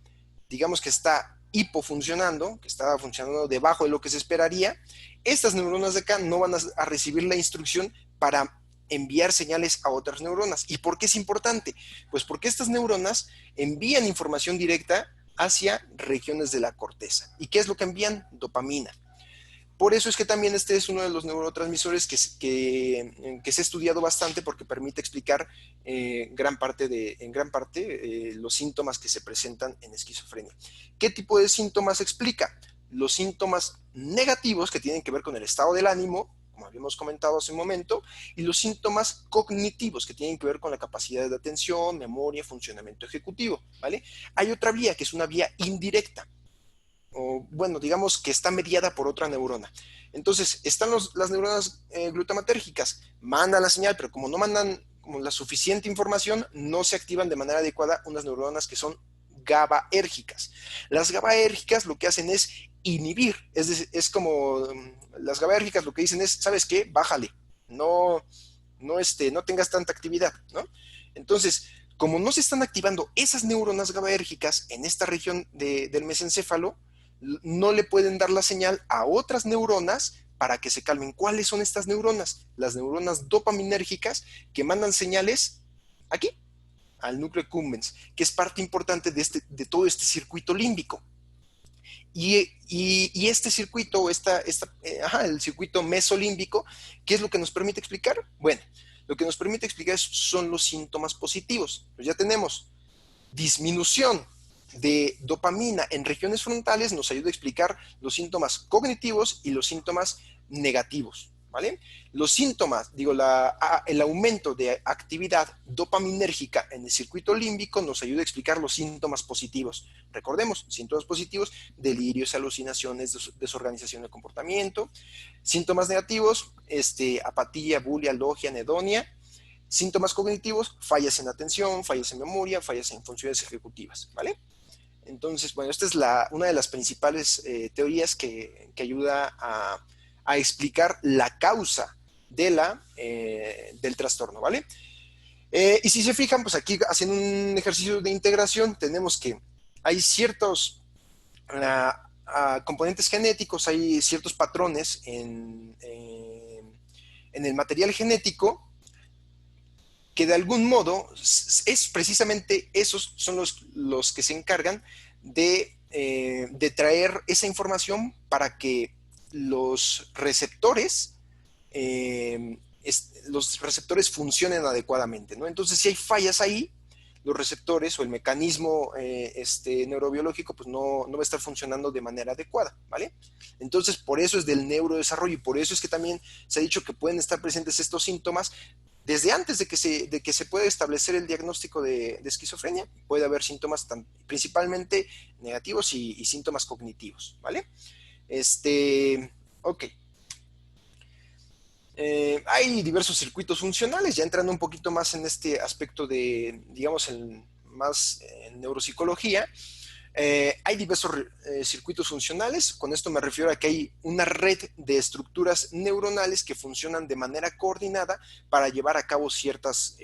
digamos que está hipofuncionando, que está funcionando debajo de lo que se esperaría, estas neuronas de acá no van a recibir la instrucción para enviar señales a otras neuronas. ¿Y por qué es importante? Pues porque estas neuronas envían información directa hacia regiones de la corteza. ¿Y qué es lo que envían? Dopamina. Por eso es que también este es uno de los neurotransmisores que se ha estudiado bastante porque permite explicar en gran parte los síntomas que se presentan en esquizofrenia. ¿Qué tipo de síntomas explica? Los síntomas negativos que tienen que ver con el estado del ánimo, como habíamos comentado hace un momento, y los síntomas cognitivos que tienen que ver con la capacidad de atención, memoria, funcionamiento ejecutivo, ¿vale? Hay otra vía que es una vía indirecta, o bueno, digamos que está mediada por otra neurona. Entonces, están las neuronas glutamatérgicas, mandan la señal, pero como no mandan como la suficiente información, no se activan de manera adecuada unas neuronas que son GABAérgicas. Las GABAérgicas lo que hacen es inhibir, es como las GABAérgicas lo que dicen es, ¿sabes qué? Bájale, no tengas tanta actividad, ¿no? Entonces, como no se están activando esas neuronas GABAérgicas en esta región del mesencéfalo, no le pueden dar la señal a otras neuronas para que se calmen. ¿Cuáles son estas neuronas? Las neuronas dopaminérgicas que mandan señales aquí, al núcleo accumbens, que es parte importante de todo este circuito límbico. Y este circuito, el circuito mesolímbico, ¿qué es lo que nos permite explicar? Bueno, lo que nos permite explicar son los síntomas positivos. Pues ya tenemos disminución de dopamina en regiones frontales, nos ayuda a explicar los síntomas cognitivos y los síntomas negativos, ¿vale? Los síntomas, el aumento de actividad dopaminérgica en el circuito límbico nos ayuda a explicar los síntomas positivos. Recordemos, síntomas positivos, delirios, alucinaciones, desorganización del comportamiento. Síntomas negativos, apatía, bulia, logia, anedonia. Síntomas cognitivos, fallas en atención, fallas en memoria, fallas en funciones ejecutivas, ¿vale? Entonces, bueno, esta es una de las principales teorías que ayuda a explicar la causa del trastorno, ¿vale? Y si se fijan, pues aquí haciendo un ejercicio de integración, tenemos que hay ciertos componentes genéticos, hay ciertos patrones en el material genético que de algún modo es precisamente esos son los que se encargan de traer esa información para que los receptores funcionen adecuadamente, ¿no? Entonces, si hay fallas ahí, los receptores o el mecanismo neurobiológico pues no va a estar funcionando de manera adecuada, ¿vale? Entonces, por eso es del neurodesarrollo y por eso es que también se ha dicho que pueden estar presentes estos síntomas desde antes de que se pueda establecer el diagnóstico de esquizofrenia. Puede haber síntomas principalmente negativos y síntomas cognitivos, ¿vale? Ok. Hay diversos circuitos funcionales, ya entrando un poquito más en este aspecto de, digamos, más en neuropsicología. Hay diversos circuitos funcionales. Con esto me refiero a que hay una red de estructuras neuronales que funcionan de manera coordinada para llevar a cabo ciertos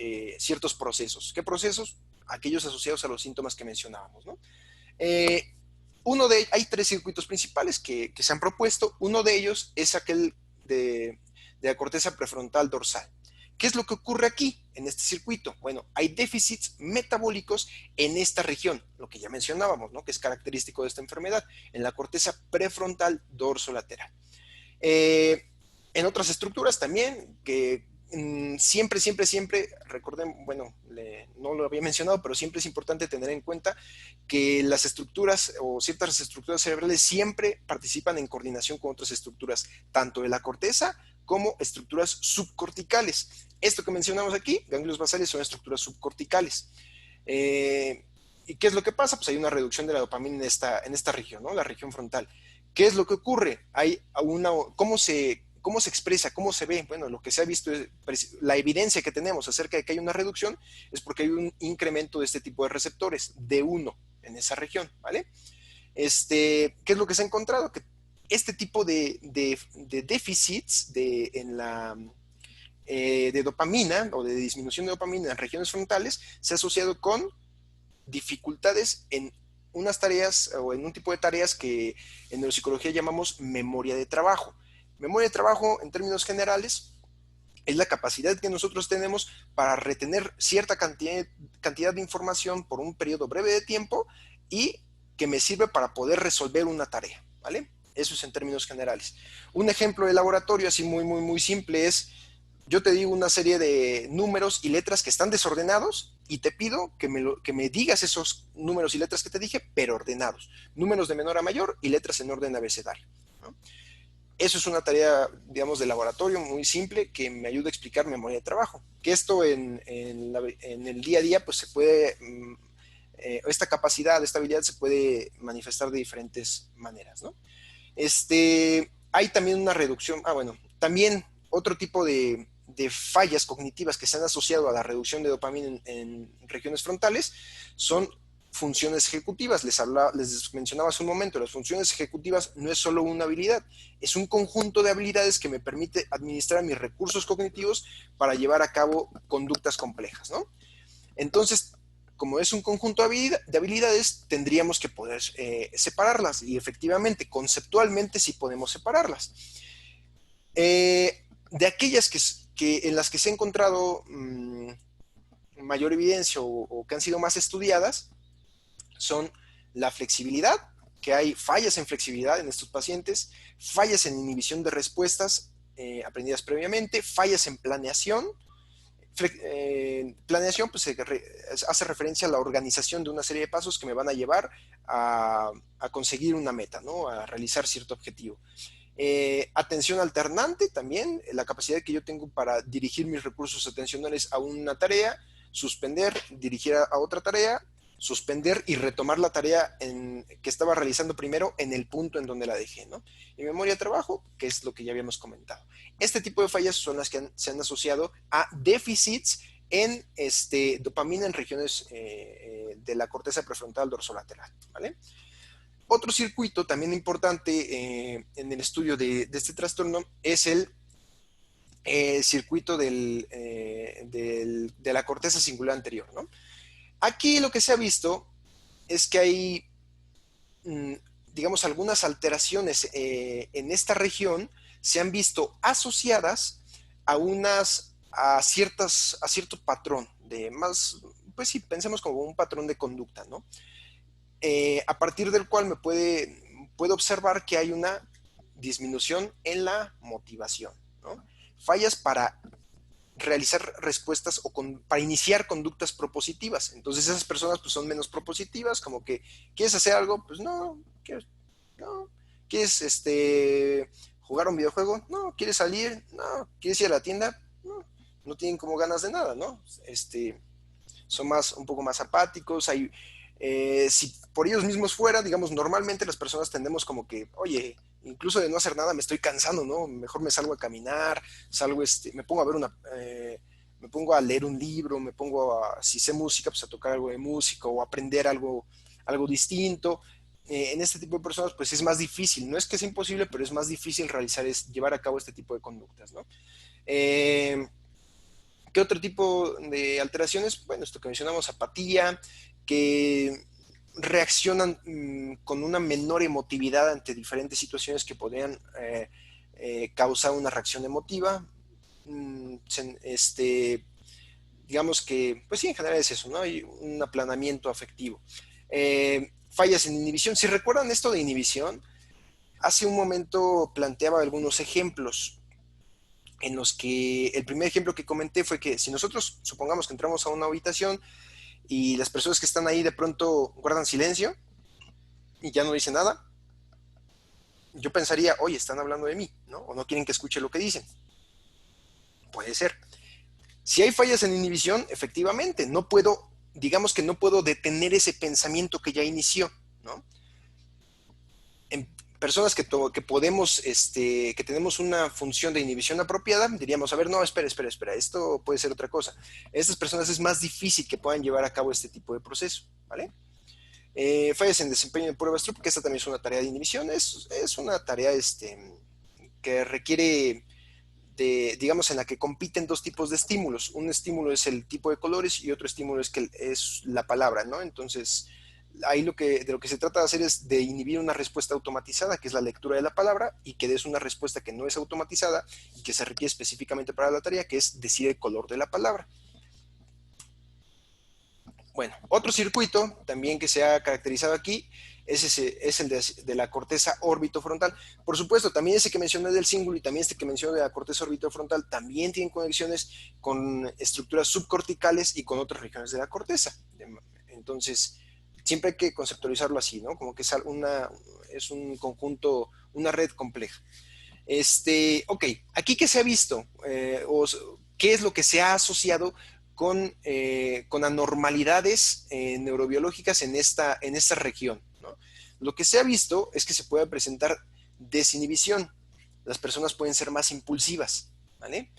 procesos. ¿Qué procesos? Aquellos asociados a los síntomas que mencionábamos, ¿no? Hay 3 circuitos principales que se han propuesto. Uno de ellos es aquel de la corteza prefrontal dorsal, ¿Qué es lo que ocurre aquí, en este circuito? Bueno, hay déficits metabólicos en esta región, lo que ya mencionábamos, ¿no? Que es característico de esta enfermedad, en la corteza prefrontal dorsolateral. En otras estructuras también, que siempre, recordemos, bueno, no lo había mencionado, pero siempre es importante tener en cuenta que las estructuras o ciertas estructuras cerebrales siempre participan en coordinación con otras estructuras, tanto de la corteza como estructuras subcorticales. Esto que mencionamos aquí, ganglios basales, son estructuras subcorticales. ¿Y qué es lo que pasa? Pues hay una reducción de la dopamina en esta región, ¿no? La región frontal. ¿Qué es lo que ocurre? ¿Cómo se expresa? ¿Cómo se ve? Bueno, lo que se ha visto es la evidencia que tenemos acerca de que hay una reducción es porque hay un incremento de este tipo de receptores, D1, en esa región, ¿vale? ¿Qué es lo que se ha encontrado? Que este tipo de déficits de dopamina o de disminución de dopamina en regiones frontales se ha asociado con dificultades en unas tareas o en un tipo de tareas que en neuropsicología llamamos memoria de trabajo. Memoria de trabajo, en términos generales, es la capacidad que nosotros tenemos para retener cierta cantidad de información por un periodo breve de tiempo y que me sirve para poder resolver una tarea, ¿vale? Eso es en términos generales. Un ejemplo de laboratorio así muy simple es, yo te digo una serie de números y letras que están desordenados y te pido que me digas esos números y letras que te dije, pero ordenados. Números de menor a mayor y letras en orden abecedario, ¿no? Eso es una tarea, digamos, de laboratorio muy simple que me ayuda a explicar memoria de trabajo. Que esto en el día a día, pues se puede, esta capacidad, esta habilidad se puede manifestar de diferentes maneras, ¿no? Hay también una reducción, bueno, también otro tipo de fallas cognitivas que se han asociado a la reducción de dopamina en regiones frontales son funciones ejecutivas. Les mencionaba hace un momento, las funciones ejecutivas no es solo una habilidad, es un conjunto de habilidades que me permite administrar mis recursos cognitivos para llevar a cabo conductas complejas, ¿no? Entonces, como es un conjunto de habilidades, tendríamos que poder separarlas y efectivamente, conceptualmente sí podemos separarlas. De aquellas en las que se ha encontrado mayor evidencia o que han sido más estudiadas, son la flexibilidad, que hay fallas en flexibilidad en estos pacientes, fallas en inhibición de respuestas aprendidas previamente, fallas en planeación. Planeación pues hace referencia a la organización de una serie de pasos que me van a llevar a conseguir una meta, ¿no? A realizar cierto objetivo. Atención alternante también, la capacidad que yo tengo para dirigir mis recursos atencionales a una tarea, suspender, dirigir a otra tarea, suspender y retomar la tarea que estaba realizando primero en el punto en donde la dejé, ¿no? Y memoria de trabajo, que es lo que ya habíamos comentado. Este tipo de fallas son las que se han asociado a déficits en dopamina en regiones de la corteza prefrontal dorsolateral, ¿vale? Otro circuito también importante en el estudio de este trastorno es el circuito de la corteza singular anterior, ¿no? Aquí lo que se ha visto es que hay, digamos, algunas alteraciones en esta región se han visto asociadas a cierto patrón de más, pues sí, pensemos como un patrón de conducta, ¿no? A partir del cual puedo observar que hay una disminución en la motivación, ¿no? Fallas para realizar respuestas o para iniciar conductas propositivas. Entonces esas personas pues son menos propositivas, como que, ¿quieres hacer algo? Pues no. ¿Quieres jugar un videojuego? No. ¿Quieres salir? No. ¿Quieres ir a la tienda? No. No tienen como ganas de nada, ¿no? Son un poco más apáticos. Si por ellos mismos fuera, digamos, normalmente las personas tendemos como que, oye, incluso de no hacer nada me estoy cansando, ¿no? Mejor me salgo a caminar, me pongo a me pongo a leer un libro, si sé música, pues a tocar algo de música o aprender algo distinto. En este tipo de personas, pues es más difícil, no es que sea imposible, pero es más difícil llevar a cabo este tipo de conductas, ¿no? ¿Qué otro tipo de alteraciones? Bueno, esto que mencionamos, apatía, que reaccionan con una menor emotividad ante diferentes situaciones que podrían causar una reacción emotiva. digamos que, pues sí, en general es eso, ¿no? Hay un aplanamiento afectivo. Fallas en inhibición. Si recuerdan esto de inhibición, hace un momento planteaba algunos ejemplos en los que el primer ejemplo que comenté fue que si nosotros supongamos que entramos a una habitación y las personas que están ahí de pronto guardan silencio y ya no dicen nada, yo pensaría, oye, están hablando de mí, ¿no? O no quieren que escuche lo que dicen. Puede ser. Si hay fallas en inhibición, efectivamente, no puedo, digamos que no puedo detener ese pensamiento que ya inició, ¿no? En personas que podemos, que tenemos una función de inhibición apropiada, diríamos, a ver, no, espera, esto puede ser otra cosa. Estas personas es más difícil que puedan llevar a cabo este tipo de proceso, ¿vale? Fallas en desempeño de pruebas TRUP, que esta también es una tarea de inhibición, es una tarea que requiere digamos, en la que compiten dos tipos de estímulos. Un estímulo es el tipo de colores y otro estímulo es la palabra, ¿no? Entonces, ahí de lo que se trata de hacer es de inhibir una respuesta automatizada, que es la lectura de la palabra, y que des una respuesta que no es automatizada y que se requiere específicamente para la tarea, que es decir el color de la palabra. Bueno, otro circuito también que se ha caracterizado aquí es el de la corteza orbitofrontal. Por supuesto, también ese que mencioné del cíngulo y también este que mencioné de la corteza orbitofrontal también tienen conexiones con estructuras subcorticales y con otras regiones de la corteza. Entonces, siempre hay que conceptualizarlo así, ¿no? Como que es un conjunto, una red compleja. Ok, aquí que se ha visto, qué es lo que se ha asociado con anormalidades neurobiológicas en esta región, ¿no? Lo que se ha visto es que se puede presentar desinhibición. Las personas pueden ser más impulsivas, ¿vale?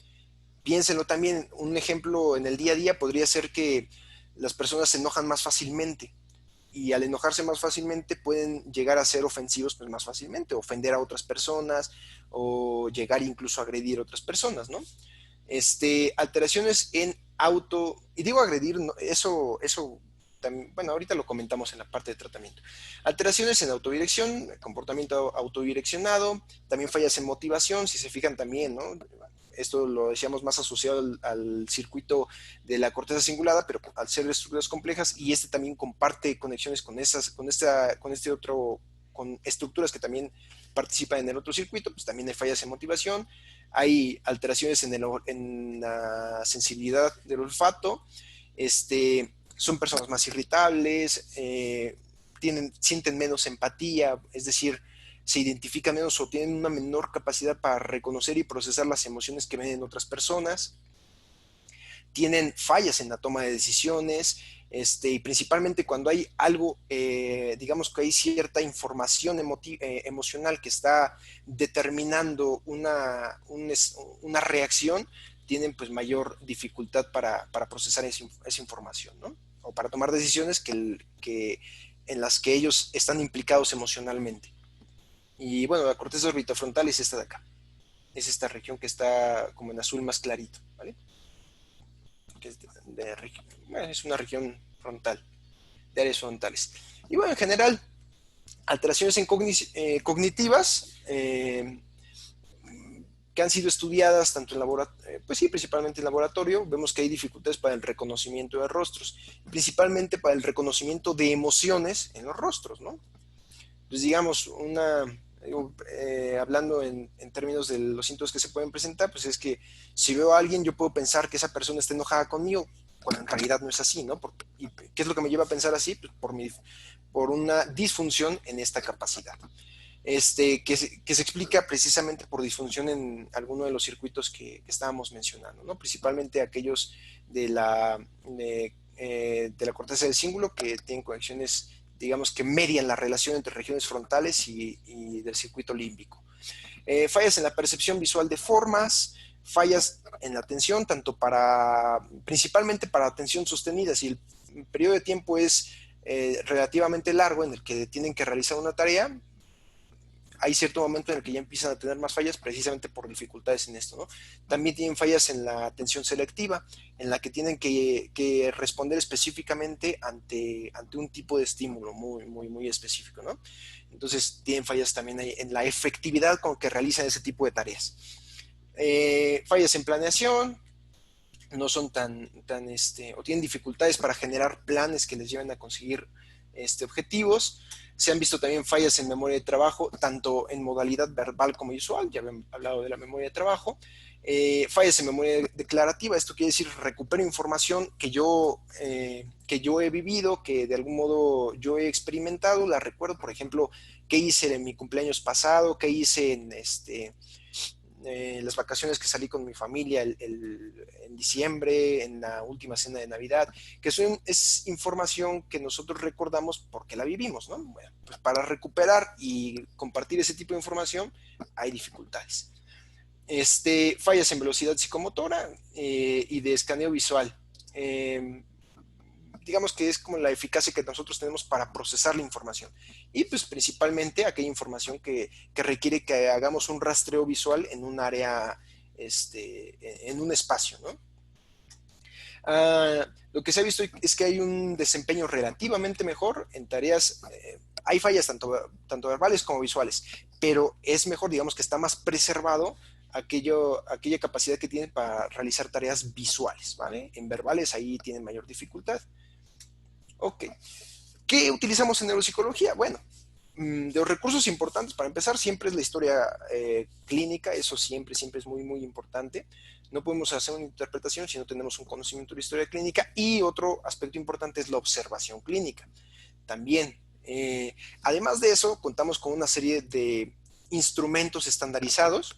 Piénsenlo también, un ejemplo en el día a día podría ser que las personas se enojan más fácilmente y al enojarse más fácilmente pueden llegar a ser ofensivos pues, más fácilmente, ofender a otras personas o llegar incluso a agredir a otras personas, ¿no? Alteraciones en y digo agredir, eso también, bueno, ahorita lo comentamos en la parte de tratamiento. Alteraciones en autodirección, comportamiento autodireccionado, también fallas en motivación, si se fijan también, ¿no? Esto lo decíamos más asociado al circuito de la corteza cingulada, pero al ser estructuras complejas, y también comparte conexiones con con estructuras que también participan en el otro circuito, pues también hay fallas en motivación, hay alteraciones en la sensibilidad del olfato, son personas más irritables, sienten menos empatía, es decir, se identifican menos o tienen una menor capacidad para reconocer y procesar las emociones que ven en otras personas, tienen fallas en la toma de decisiones, y principalmente cuando hay algo, digamos que hay cierta información emocional que está determinando una reacción, tienen pues mayor dificultad para procesar esa información, ¿no? O para tomar decisiones en las que ellos están implicados emocionalmente. Y bueno, la corteza orbitofrontal es esta de acá. Es esta región que está como en azul más clarito, ¿vale? Que es una región frontal, de áreas frontales. Y bueno, en general, alteraciones cognitivas que han sido estudiadas tanto en laboratorio, pues sí, principalmente en laboratorio, vemos que hay dificultades para el reconocimiento de rostros, principalmente para el reconocimiento de emociones en los rostros, ¿no? Pues digamos, hablando en términos de los síntomas que se pueden presentar, pues es que si veo a alguien, yo puedo pensar que esa persona está enojada conmigo, cuando en realidad no es así, ¿no? ¿Y qué es lo que me lleva a pensar así? Pues por una disfunción en esta capacidad. Que se explica precisamente por disfunción en alguno de los circuitos que estábamos mencionando, ¿no? Principalmente aquellos de la corteza del cíngulo que tienen conexiones, digamos, que median la relación entre regiones frontales y del circuito límbico. Fallas en la percepción visual de formas, fallas en la atención, principalmente para atención sostenida. Si el periodo de tiempo es relativamente largo en el que tienen que realizar una tarea, hay cierto momento en el que ya empiezan a tener más fallas precisamente por dificultades en esto, ¿no? También tienen fallas en la atención selectiva, en la que tienen que responder específicamente ante un tipo de estímulo muy específico, ¿no? Entonces tienen fallas también en la efectividad con que realizan ese tipo de tareas. Fallas en planeación, no son o tienen dificultades para generar planes que les lleven a conseguir objetivos. Se han visto también fallas en memoria de trabajo, tanto en modalidad verbal como visual, ya habíamos hablado de la memoria de trabajo. Fallas en memoria declarativa, esto quiere decir recupero información que yo he vivido, que de algún modo yo he experimentado, la recuerdo, por ejemplo, qué hice en mi cumpleaños pasado, qué hice en las vacaciones que salí con mi familia en diciembre, en la última cena de Navidad, que es información que nosotros recordamos porque la vivimos, ¿no? Bueno, pues para recuperar y compartir ese tipo de información hay dificultades. Fallas en velocidad psicomotora y de escaneo visual. Digamos que es como la eficacia que nosotros tenemos para procesar la información. Y pues principalmente aquella información que requiere que hagamos un rastreo visual en un área, en un espacio, ¿no? Lo que se ha visto es que hay un desempeño relativamente mejor en tareas, hay fallas tanto verbales como visuales, pero es mejor, digamos que está más preservado aquella capacidad que tienen para realizar tareas visuales, ¿vale? En verbales ahí tienen mayor dificultad. Ok. ¿Qué utilizamos en neuropsicología? Bueno, de los recursos importantes, para empezar, siempre es la historia clínica, eso siempre es muy, muy importante. No podemos hacer una interpretación si no tenemos un conocimiento de la historia clínica. Y otro aspecto importante es la observación clínica. También, además de eso, contamos con una serie de instrumentos estandarizados.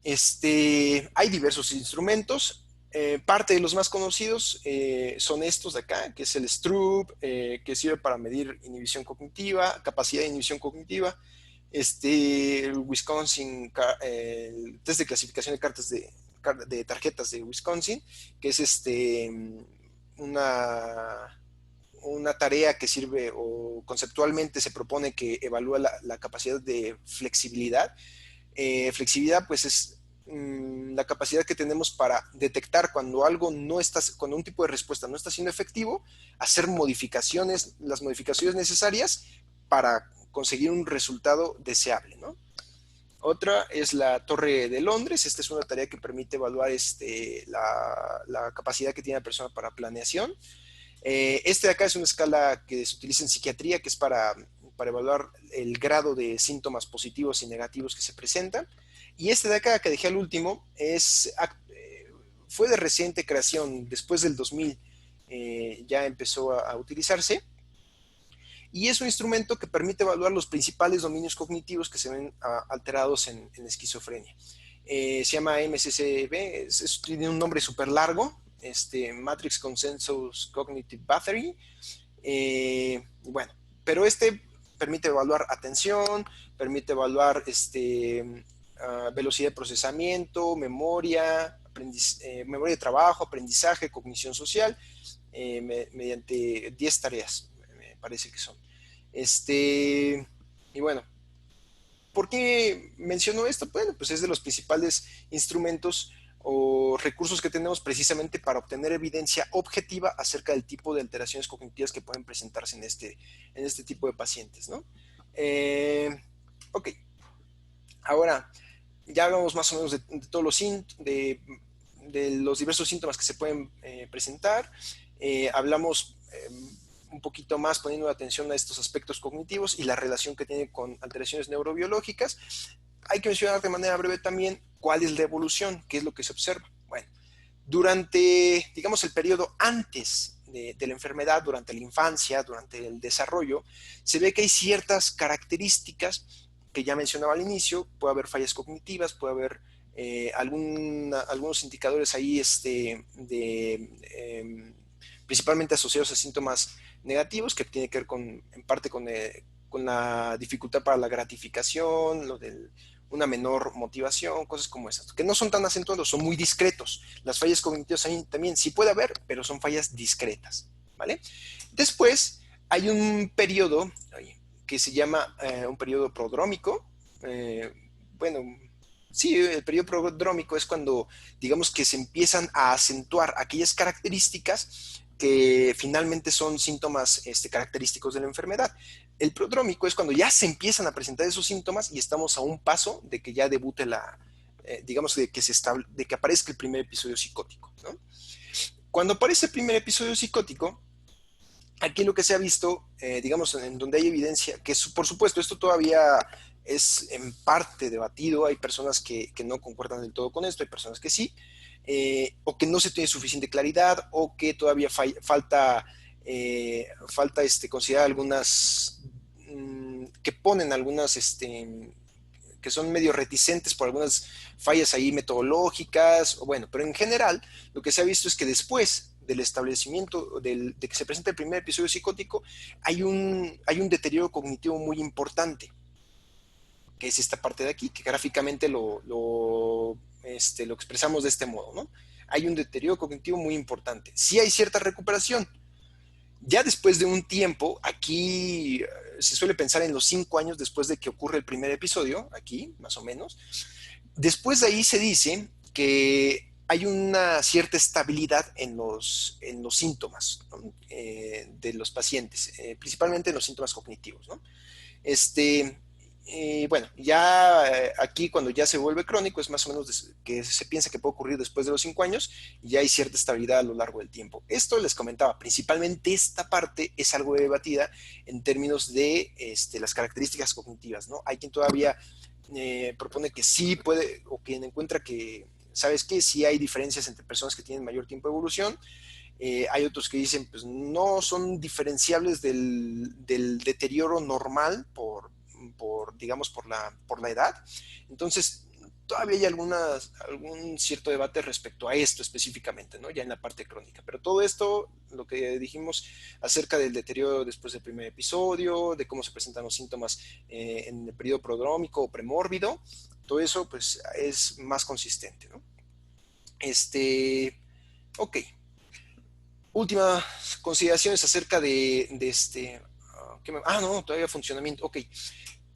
Hay diversos instrumentos. Parte de los más conocidos son estos de acá, que es el Stroop, que sirve para medir inhibición cognitiva, capacidad de inhibición cognitiva, el Wisconsin, el test de clasificación de cartas de tarjetas de Wisconsin, que es una tarea que sirve o conceptualmente se propone que evalúa la capacidad de flexibilidad. Flexibilidad pues es la capacidad que tenemos para detectar cuando cuando un tipo de respuesta no está siendo efectivo, hacer las modificaciones necesarias para conseguir un resultado deseable, ¿no? Otra es la Torre de Londres. Esta es una tarea que permite evaluar la capacidad que tiene la persona para planeación. De acá es una escala que se utiliza en psiquiatría, que es para evaluar el grado de síntomas positivos y negativos que se presentan. Y de acá, que dejé al último, fue de reciente creación, después del 2000 ya empezó a utilizarse. Y es un instrumento que permite evaluar los principales dominios cognitivos que se ven alterados en esquizofrenia. Se llama MCCB, tiene un nombre súper largo, Matrix Consensus Cognitive Battery. Bueno, pero permite evaluar atención, permite evaluar velocidad de procesamiento, memoria de trabajo, aprendizaje, cognición social, mediante 10 tareas, me parece que son. Y bueno, ¿por qué menciono esto? Bueno, pues es de los principales instrumentos o recursos que tenemos precisamente para obtener evidencia objetiva acerca del tipo de alteraciones cognitivas que pueden presentarse en este tipo de pacientes, ¿no? Ok. Ahora, ya hablamos más o menos de todos de los diversos síntomas que se pueden presentar. Hablamos un poquito más poniendo atención a estos aspectos cognitivos y la relación que tiene con alteraciones neurobiológicas. Hay que mencionar de manera breve también cuál es la evolución, qué es lo que se observa. Bueno, durante, digamos, el periodo antes de la enfermedad, durante la infancia, durante el desarrollo, se ve que hay ciertas características que ya mencionaba al inicio. Puede haber fallas cognitivas, puede haber algunos indicadores ahí principalmente asociados a síntomas negativos, que tiene que ver en parte con la dificultad para la gratificación, una menor motivación, cosas como esas, que no son tan acentuados, son muy discretos. Las fallas cognitivas también sí puede haber, pero son fallas discretas, ¿vale? Después hay un periodo que se llama un periodo prodrómico. Bueno, sí, el periodo prodrómico es cuando, digamos, que se empiezan a acentuar aquellas características que finalmente son síntomas característicos de la enfermedad. El prodrómico es cuando ya se empiezan a presentar esos síntomas y estamos a un paso de que ya debute digamos, de que aparezca el primer episodio psicótico, ¿no? Cuando aparece el primer episodio psicótico, aquí lo que se ha visto, digamos, en donde hay evidencia, que por supuesto esto todavía es en parte debatido, hay personas que no concuerdan del todo con esto, hay personas que sí, o que no se tiene suficiente claridad, o que todavía falta considerar algunas, que ponen algunas, que son medio reticentes por algunas fallas ahí metodológicas, o bueno, pero en general lo que se ha visto es que después del establecimiento, de que se presenta el primer episodio psicótico, hay un deterioro cognitivo muy importante, que es esta parte de aquí, que gráficamente lo expresamos de este modo, ¿no? Hay un deterioro cognitivo muy importante. Sí hay cierta recuperación. Ya después de un tiempo, aquí se suele pensar en los 5 años después de que ocurre el primer episodio, aquí más o menos. Después de ahí se dice que hay una cierta estabilidad en los síntomas, ¿no? De los pacientes, principalmente en los síntomas cognitivos, ¿no? Bueno, ya aquí cuando ya se vuelve crónico es más o menos que se piensa que puede ocurrir después de los 5 años y ya hay cierta estabilidad a lo largo del tiempo. Esto les comentaba, principalmente esta parte es algo debatida en términos de las características cognitivas, ¿no? Hay quien todavía propone que sí puede, o quien encuentra que, ¿sabes qué? Sí hay diferencias entre personas que tienen mayor tiempo de evolución. Hay otros que dicen, pues no son diferenciables del deterioro normal digamos, por la edad. Entonces, todavía hay algún cierto debate respecto a esto específicamente, ¿no? Ya en la parte crónica. Pero todo esto, lo que dijimos acerca del deterioro después del primer episodio, de cómo se presentan los síntomas en el periodo prodrómico o premórbido, todo eso, pues, es más consistente, ¿no? Ok. Últimas consideraciones acerca no, todavía funcionamiento. Ok.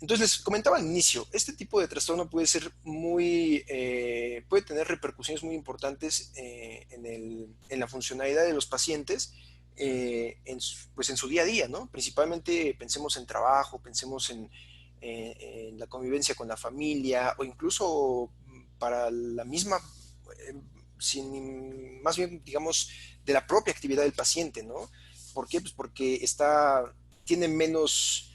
Entonces les comentaba al inicio, este tipo de trastorno puede ser puede tener repercusiones muy importantes en la funcionalidad de los pacientes, pues en su día a día, ¿no? Principalmente pensemos en trabajo, pensemos en la convivencia con la familia o incluso para la misma, más bien, digamos, de la propia actividad del paciente, ¿no? ¿Por qué? Pues porque tiene menos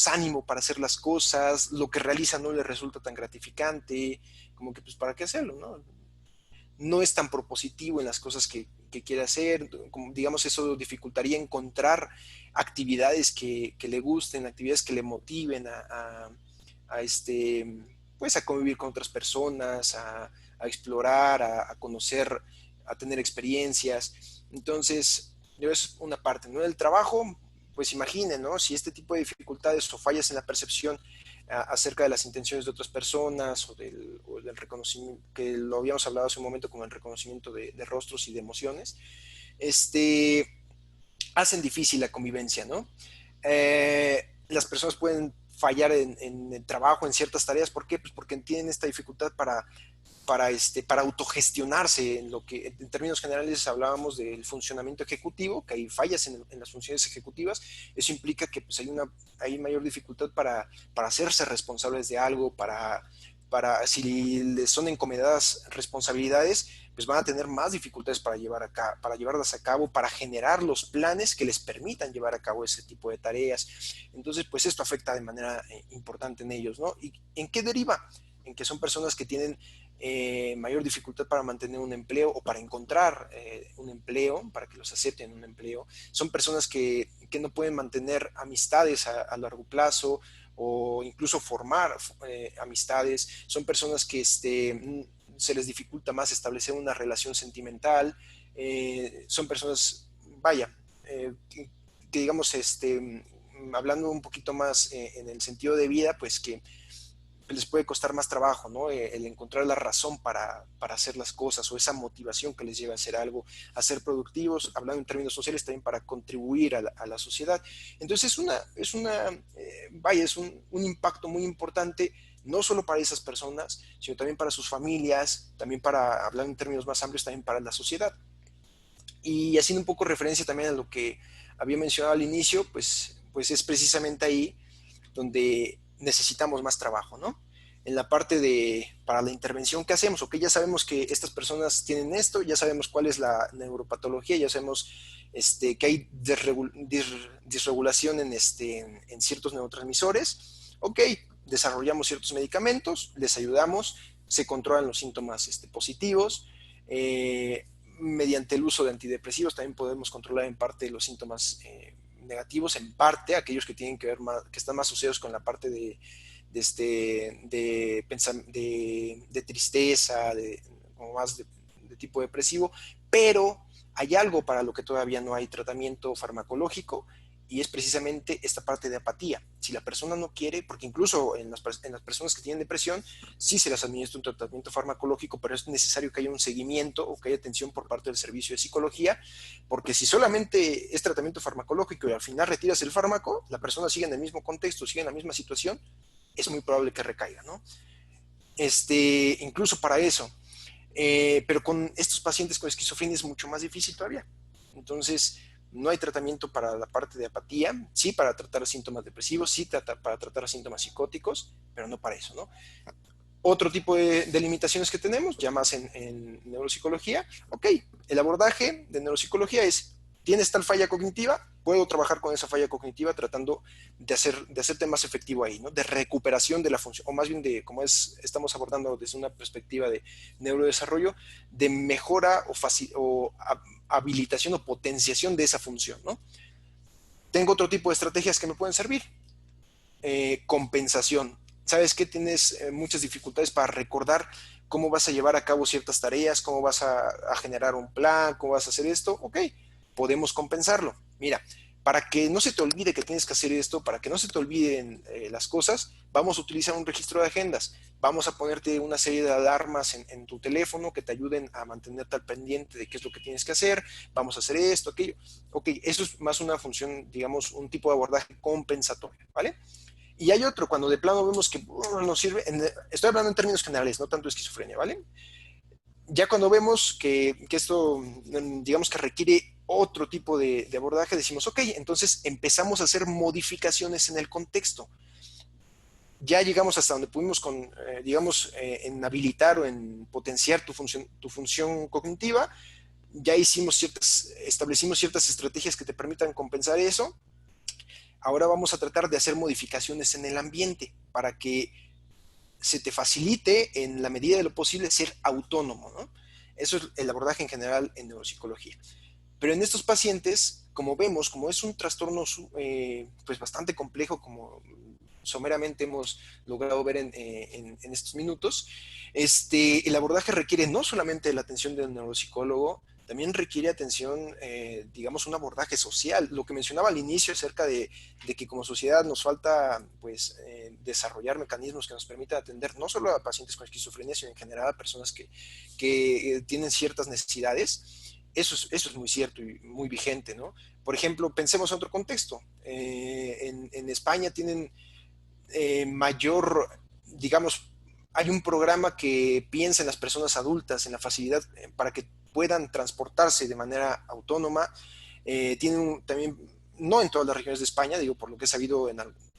ánimo para hacer las cosas, lo que realiza no le resulta tan gratificante, como que pues para qué hacerlo, ¿no? No es tan propositivo en las cosas que quiere hacer, como, digamos, eso dificultaría encontrar actividades que le gusten, actividades que le motiven a pues a convivir con otras personas, a explorar, a conocer, a tener experiencias. Entonces, es una parte, ¿no? El trabajo, pues imaginen, ¿no? Si este tipo de dificultades o fallas en la percepción acerca de las intenciones de otras personas o del reconocimiento, que lo habíamos hablado hace un momento como el reconocimiento de rostros y de emociones, hacen difícil la convivencia, ¿no? Las personas pueden fallar en el trabajo, en ciertas tareas. ¿Por qué? Pues porque tienen esta dificultad para autogestionarse, en términos generales hablábamos del funcionamiento ejecutivo, que hay fallas en las funciones ejecutivas. Eso implica que pues, hay mayor dificultad para hacerse responsables de algo, si les son encomendadas responsabilidades, pues van a tener más dificultades para llevarlas a cabo, para generar los planes que les permitan llevar a cabo ese tipo de tareas. Entonces, pues esto afecta de manera importante en ellos, ¿no? ¿Y en qué deriva? En que son personas que tienen mayor dificultad para mantener un empleo o para encontrar un empleo, para que los acepten un empleo. Son personas que no pueden mantener amistades a largo plazo o incluso formar amistades. Son personas que se les dificulta más establecer una relación sentimental. Son personas, vaya, que digamos, hablando un poquito más en el sentido de vida, pues que les puede costar más trabajo, ¿no? El encontrar la razón para hacer las cosas o esa motivación que les lleva a hacer algo, a ser productivos, hablando en términos sociales también para contribuir a la sociedad. Entonces es un impacto muy importante, no solo para esas personas, sino también para sus familias, también para, hablar en términos más amplios, también para la sociedad. Y haciendo un poco referencia también a lo que había mencionado al inicio, pues es precisamente ahí donde necesitamos más trabajo, ¿no? en la parte para la intervención que hacemos, ok, ya sabemos que estas personas tienen esto, ya sabemos cuál es la neuropatología, ya sabemos que hay disregulación en ciertos neurotransmisores, ok, desarrollamos ciertos medicamentos, les ayudamos, se controlan los síntomas positivos, mediante el uso de antidepresivos también podemos controlar en parte los síntomas negativos, en parte aquellos que tienen que ver más, que están más asociados con la parte de tristeza, como más de tipo depresivo, pero hay algo para lo que todavía no hay tratamiento farmacológico y es precisamente esta parte de apatía. Si la persona no quiere, porque incluso en las personas que tienen depresión, sí se les administra un tratamiento farmacológico, pero es necesario que haya un seguimiento o que haya atención por parte del servicio de psicología, porque si solamente es tratamiento farmacológico y al final retiras el fármaco, la persona sigue en el mismo contexto, sigue en la misma situación, es muy probable que recaiga, ¿no? Incluso para eso. Pero con estos pacientes con esquizofrenia es mucho más difícil todavía. Entonces, no hay tratamiento para la parte de apatía, sí para tratar síntomas depresivos, sí para tratar síntomas psicóticos, pero no para eso, ¿no? Otro tipo de limitaciones que tenemos, ya más en neuropsicología, ok, el abordaje de neuropsicología es, ¿tienes tal falla cognitiva? Puedo trabajar con esa falla cognitiva tratando de hacerte más efectivo ahí, ¿no? De recuperación de la función, o más bien de, como estamos abordando desde una perspectiva de neurodesarrollo, de mejora o habilitación o potenciación de esa función, ¿no? Tengo otro tipo de estrategias que me pueden servir. Compensación. Sabes que tienes muchas dificultades para recordar cómo vas a llevar a cabo ciertas tareas, cómo vas a generar un plan, cómo vas a hacer esto, ok, podemos compensarlo. Mira, para que no se te olvide que tienes que hacer esto, para que no se te olviden las cosas, vamos a utilizar un registro de agendas. Vamos a ponerte una serie de alarmas en tu teléfono que te ayuden a mantenerte al pendiente de qué es lo que tienes que hacer. Vamos a hacer esto, aquello. Ok, eso es más una función, digamos, un tipo de abordaje compensatorio, ¿vale? Y hay otro, cuando de plano vemos que no sirve, estoy hablando en términos generales, no tanto esquizofrenia, ¿vale? Ya cuando vemos que esto, digamos que requiere otro tipo de abordaje, decimos, ok, entonces empezamos a hacer modificaciones en el contexto. Ya llegamos hasta donde pudimos digamos, en habilitar o en potenciar tu función cognitiva, ya establecimos ciertas estrategias que te permitan compensar eso. Ahora vamos a tratar de hacer modificaciones en el ambiente para que se te facilite en la medida de lo posible ser autónomo, ¿no? Eso es el abordaje en general en neuropsicología. Pero en estos pacientes, como vemos, como es un trastorno pues bastante complejo, como someramente hemos logrado ver en estos minutos, el abordaje requiere no solamente la atención del neuropsicólogo, también requiere atención, digamos, un abordaje social. Lo que mencionaba al inicio acerca de que como sociedad nos falta, pues, desarrollar mecanismos que nos permitan atender no solo a pacientes con esquizofrenia, sino en general a personas que tienen ciertas necesidades. Eso es muy cierto y muy vigente, ¿no? Por ejemplo, pensemos en otro contexto. En España tienen mayor, digamos, hay un programa que piensa en las personas adultas, en la facilidad para que puedan transportarse de manera autónoma. Tienen también, no en todas las regiones de España, digo, por lo que he sabido,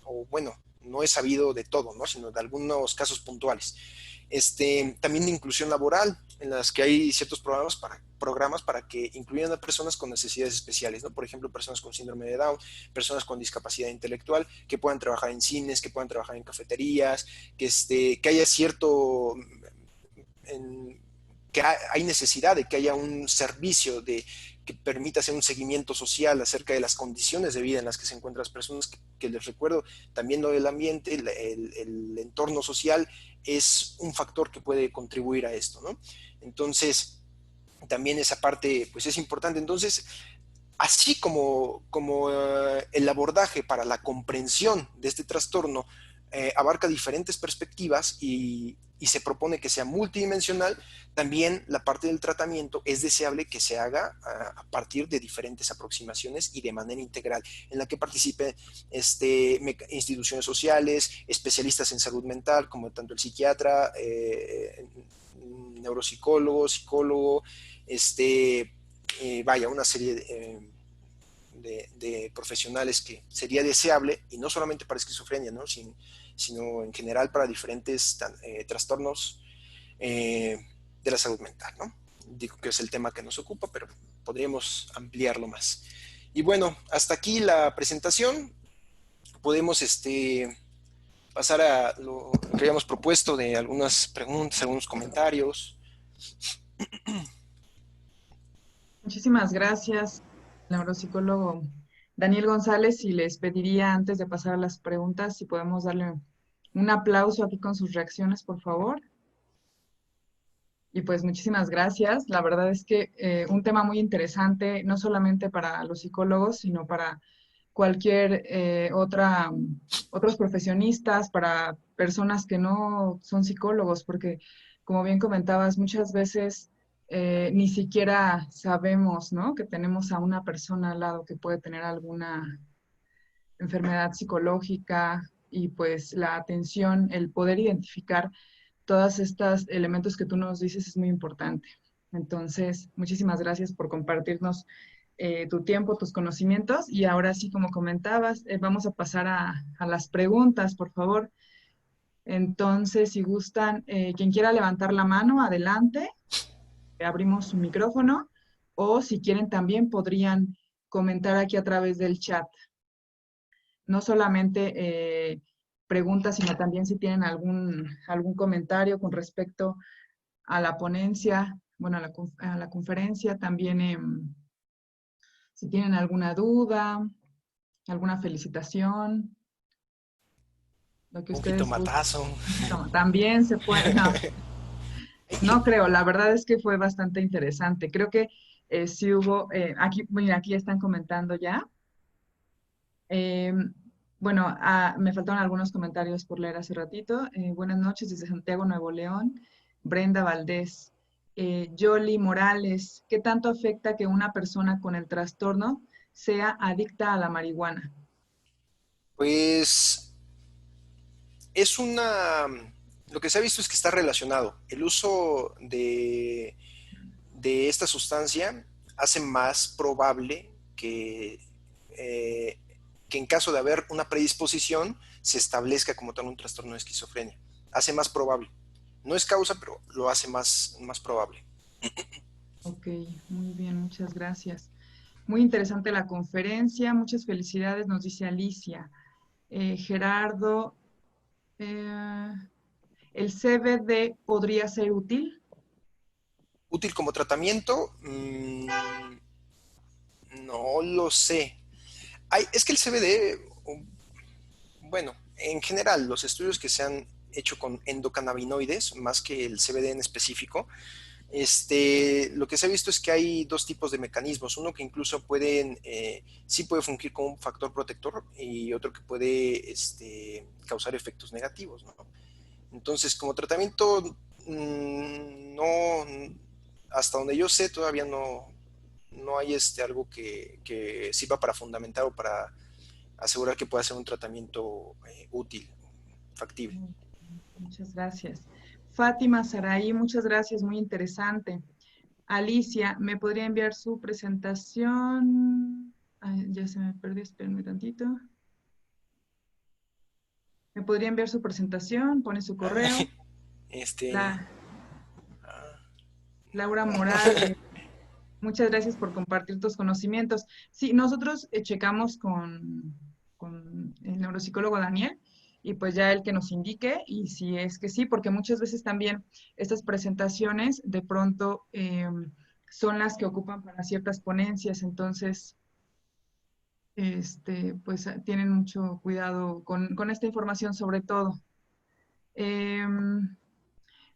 o bueno, no he sabido de todo, ¿no? Sino de algunos casos puntuales. También de inclusión laboral, en las que hay ciertos programas para que incluyan a personas con necesidades especiales, ¿no? Por ejemplo, personas con síndrome de Down, personas con discapacidad intelectual, que puedan trabajar en cines, que puedan trabajar en cafeterías, que haya cierto, que hay necesidad de que haya un servicio que permita hacer un seguimiento social acerca de las condiciones de vida en las que se encuentran las personas, que les recuerdo, también lo del ambiente, el entorno social es un factor que puede contribuir a esto, ¿no? Entonces, también esa parte, pues es importante. Entonces, así como el abordaje para la comprensión de este trastorno abarca diferentes perspectivas y se propone que sea multidimensional, también la parte del tratamiento es deseable que se haga a partir de diferentes aproximaciones y de manera integral, en la que participen instituciones sociales, especialistas en salud mental, como tanto el psiquiatra, neuropsicólogo, psicólogo, vaya, una serie de profesionales que sería deseable, y no solamente para esquizofrenia, ¿no? sino en general para diferentes trastornos de la salud mental, ¿no? Digo que es el tema que nos ocupa, pero podríamos ampliarlo más. Y bueno, hasta aquí la presentación. Podemos pasar a lo que habíamos propuesto de algunas preguntas, algunos comentarios. Muchísimas gracias, neuropsicólogo Daniel González, y les pediría antes de pasar a las preguntas si podemos darle un aplauso aquí con sus reacciones, por favor. Y pues muchísimas gracias. La verdad es que un tema muy interesante, no solamente para los psicólogos, sino para cualquier otros profesionistas, para personas que no son psicólogos, porque como bien comentabas, muchas veces ni siquiera sabemos, ¿no?, que tenemos a una persona al lado que puede tener alguna enfermedad psicológica, y pues la atención, el poder identificar todos estos elementos que tú nos dices es muy importante. Entonces, muchísimas gracias por compartirnos tu tiempo, tus conocimientos. Y ahora sí, como comentabas, vamos a pasar a las preguntas, por favor. Entonces, si gustan, quien quiera levantar la mano, adelante, abrimos su micrófono, o si quieren también podrían comentar aquí a través del chat. No solamente preguntas, sino también si tienen algún comentario con respecto a la ponencia, bueno, a la conferencia, también si tienen alguna duda, alguna felicitación, lo que Un ustedes gusten. jitomatazo. No, también se puede, no, no creo, la verdad es que fue bastante interesante. Creo que sí hubo, aquí, mira, aquí están comentando ya. Eh, bueno, me faltaron algunos comentarios por leer hace ratito. Buenas noches desde Santiago, Nuevo León. Brenda Valdés. Yoli Morales, ¿qué tanto afecta que una persona con el trastorno sea adicta a la marihuana? Pues es lo que se ha visto es que está relacionado. El uso de esta sustancia hace más probable eh, que en caso de haber una predisposición se establezca como tal un trastorno de esquizofrenia. Hace más probable. No es causa, pero lo hace más probable. Ok, muy bien, muchas gracias. Muy interesante la conferencia, muchas felicidades, nos dice Alicia. Gerardo, eh, ¿el CBD podría ser útil? Útil como tratamiento, no lo sé. Es que el CBD, bueno, en general, los estudios que se han hecho con endocannabinoides, más que el CBD en específico, lo que se ha visto es que hay dos tipos de mecanismos. Uno que incluso sí puede fungir como un factor protector, y otro que puede causar efectos negativos, ¿no? Entonces, como tratamiento, no, hasta donde yo sé, todavía no hay algo que sirva para fundamentar o para asegurar que pueda ser un tratamiento útil, factible. Muchas gracias. Fátima Saraí, muchas gracias, muy interesante. Alicia, ¿me podría enviar su presentación? Ay, ya se me perdió, espérenme tantito. ¿Me podría enviar su presentación? Pone su Ah, correo. este, La, ah, Laura no. Morales, muchas gracias por compartir tus conocimientos. Sí, nosotros checamos con el neuropsicólogo Daniel, y pues ya él que nos indique, y si es que sí, porque muchas veces también estas presentaciones de pronto son las que ocupan para ciertas ponencias. Entonces pues tienen mucho cuidado con esta información sobre todo.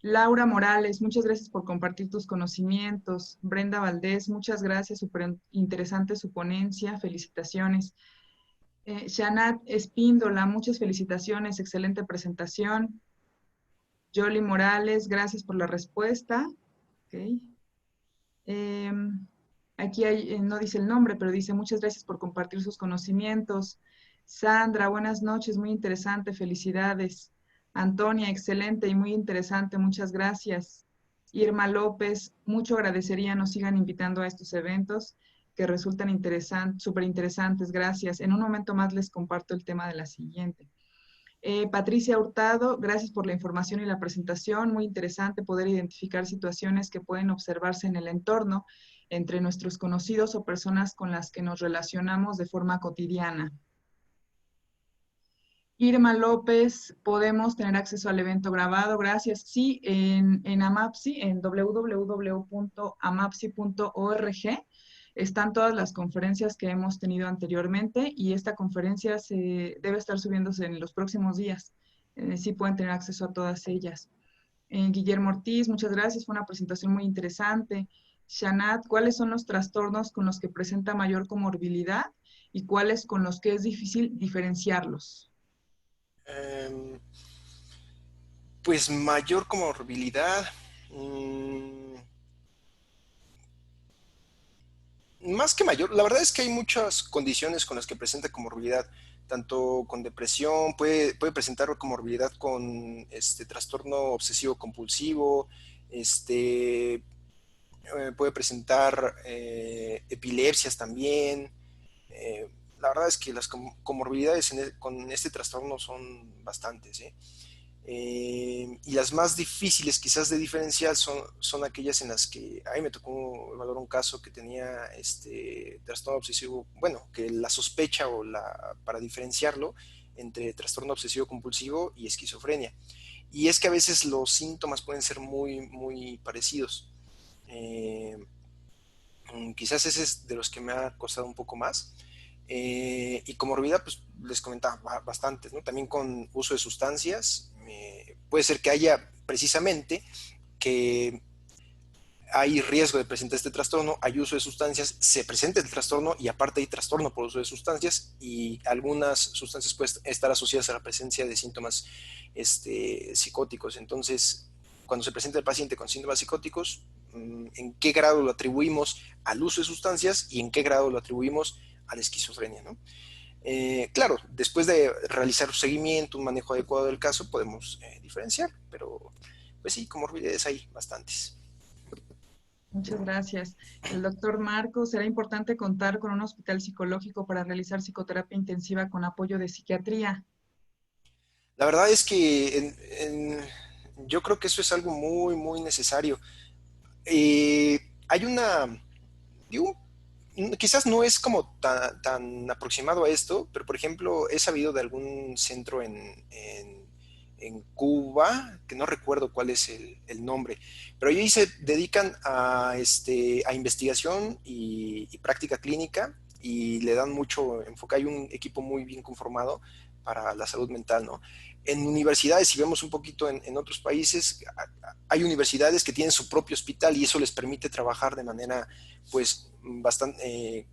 Laura Morales, muchas gracias por compartir tus conocimientos. Brenda Valdés, muchas gracias, súper interesante su ponencia, felicitaciones. Shanat Espíndola, muchas felicitaciones, excelente presentación. Yoli Morales, gracias por la respuesta. Okay. Aquí no dice el nombre, pero dice muchas gracias por compartir sus conocimientos. Sandra, buenas noches, muy interesante, felicidades. Antonia, excelente y muy interesante, muchas gracias. Irma López, mucho agradecería nos sigan invitando a estos eventos que resultan interesantes, súper interesantes, gracias. En un momento más les comparto el tema de la siguiente. Patricia Hurtado, gracias por la información y la presentación. Muy interesante poder identificar situaciones que pueden observarse en el entorno entre nuestros conocidos o personas con las que nos relacionamos de forma cotidiana. Irma López, ¿podemos tener acceso al evento grabado? Gracias. Sí, en AMAPSI, en www.amapsi.org, están todas las conferencias que hemos tenido anteriormente y esta conferencia debe estar subiéndose en los próximos días. Sí pueden tener acceso a todas ellas. Guillermo Ortiz, muchas gracias, fue una presentación muy interesante. Shanat, ¿cuáles son los trastornos con los que presenta mayor comorbilidad y cuáles con los que es difícil diferenciarlos? Pues mayor comorbilidad. Más que mayor, la verdad es que hay muchas condiciones con las que presenta comorbilidad, tanto con depresión, puede presentar comorbilidad con trastorno obsesivo compulsivo, puede presentar epilepsias también. La verdad es que las comorbilidades con este trastorno son bastantes, ¿eh? Y las más difíciles quizás de diferenciar son aquellas en las que, a mí me tocó evaluar un caso que tenía trastorno obsesivo, bueno, que la sospecha para diferenciarlo entre trastorno obsesivo compulsivo y esquizofrenia. Y es que a veces los síntomas pueden ser muy, muy parecidos. Quizás ese es de los que me ha costado un poco más. Y comorbilidad, pues les comentaba bastantes, ¿no? También con uso de sustancias, puede ser que haya precisamente que hay riesgo de presentar este trastorno, hay uso de sustancias, se presenta el trastorno y aparte hay trastorno por uso de sustancias y algunas sustancias pueden estar asociadas a la presencia de síntomas psicóticos. Entonces, cuando se presenta el paciente con síntomas psicóticos, ¿en qué grado lo atribuimos al uso de sustancias y en qué grado lo atribuimos a la esquizofrenia, ¿no? Claro, después de realizar un seguimiento, un manejo adecuado del caso, podemos diferenciar, pero pues sí, comorbilidades hay bastantes. Muchas gracias. El doctor Marcos, ¿será importante contar con un hospital psicológico para realizar psicoterapia intensiva con apoyo de psiquiatría? La verdad es que yo creo que eso es algo muy, muy necesario. Hay digo, quizás no es como tan aproximado a esto, pero por ejemplo, he sabido de algún centro en Cuba, que no recuerdo cuál es el nombre, pero ellos se dedican a investigación y práctica clínica y le dan mucho enfoque. Hay un equipo muy bien conformado para la salud mental, ¿no? En universidades, si vemos un poquito en otros países, hay universidades que tienen su propio hospital y eso les permite trabajar de manera, pues, bastante,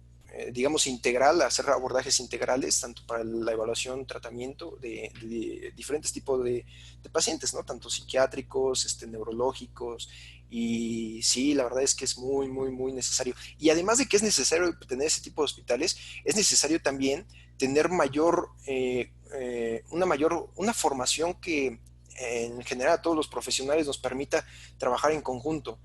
digamos, integral, hacer abordajes integrales, tanto para la evaluación, tratamiento de diferentes tipos de pacientes, ¿no? Tanto psiquiátricos, neurológicos, y sí, la verdad es que es muy, muy, muy necesario. Y además de que es necesario tener ese tipo de hospitales, es necesario también tener una formación que en general a todos los profesionales nos permita trabajar en conjunto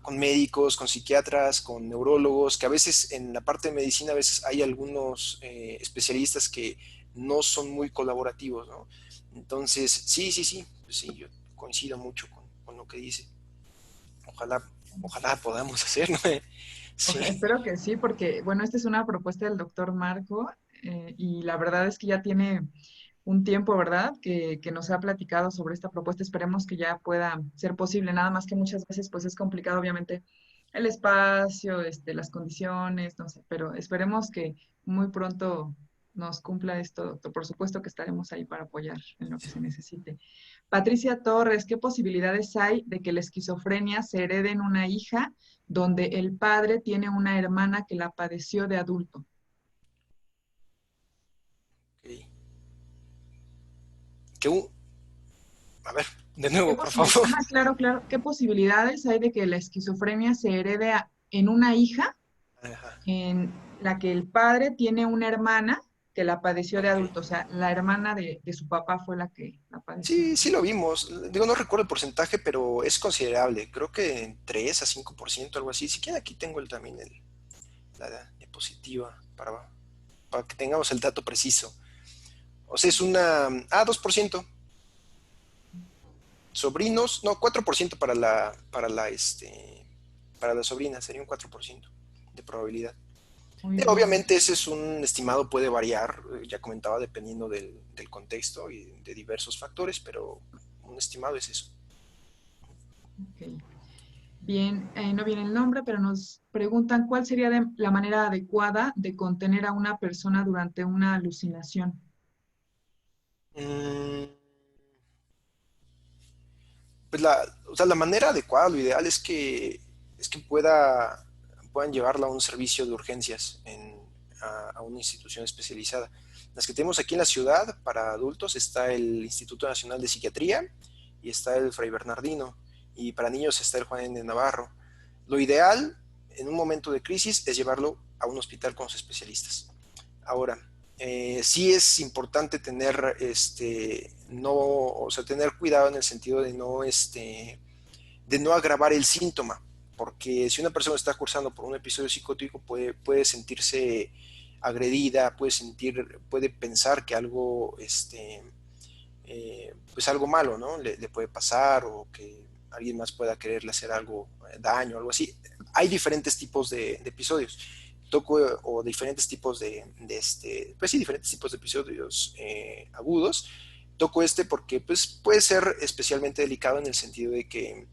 con médicos, con psiquiatras, con neurólogos, que a veces en la parte de medicina a veces hay algunos especialistas que no son muy colaborativos, ¿no? Entonces, sí, pues sí, yo coincido mucho con lo que dice. Ojalá, ojalá podamos hacerlo. Sí. Espero que sí, porque, bueno, esta es una propuesta del doctor Marco y la verdad es que ya tiene un tiempo, ¿verdad? Que nos ha platicado sobre esta propuesta. Esperemos que ya pueda ser posible, nada más que muchas veces pues es complicado, obviamente, el espacio, las condiciones, no sé, pero esperemos que muy pronto nos cumpla esto, doctor. Por supuesto que estaremos ahí para apoyar en lo que se necesite. Patricia Torres, ¿qué posibilidades hay de que la esquizofrenia se herede en una hija donde el padre tiene una hermana que la padeció de adulto? Okay. Que a ver, de ¿Qué nuevo, por favor. Ajá, claro, claro. ¿Qué posibilidades hay de que la esquizofrenia se herede en una hija Ajá. en la que el padre tiene una hermana que la padeció de Ok. adulto? O sea, la hermana de su papá fue la que la padeció. Sí, sí lo vimos. Digo, no recuerdo el porcentaje, pero es considerable. Creo que en 3 a 5%, algo así. Si quieren, aquí tengo también la diapositiva para que tengamos el dato preciso. O sea, es una... 2%. Sobrinos, no, 4% para la sobrina, sería un 4% de probabilidad. Muy bien. Obviamente ese es un estimado, puede variar, ya comentaba, dependiendo del contexto y de diversos factores, pero un estimado es eso. Ok. Bien, no viene el nombre, pero nos preguntan cuál sería la manera adecuada de contener a una persona durante una alucinación. Mm, pues o sea, la manera adecuada, lo ideal es que puedan llevarla a un servicio de urgencias a una institución especializada. Las que tenemos aquí en la ciudad para adultos está el Instituto Nacional de Psiquiatría y está el Fray Bernardino, y para niños está el Juan de Navarro. Lo ideal en un momento de crisis es llevarlo a un hospital con los especialistas. Ahora, sí es importante tener, no, o sea, tener cuidado en el sentido de no agravar el síntoma, porque si una persona está cursando por un episodio psicótico puede sentirse agredida, puede pensar que algo, pues algo malo, ¿no? Le puede pasar, o que alguien más pueda quererle hacer algo, daño, algo así. Hay diferentes tipos de episodios. Toco, o diferentes tipos pues sí, diferentes tipos de episodios agudos. Toco porque pues, puede ser especialmente delicado en el sentido de que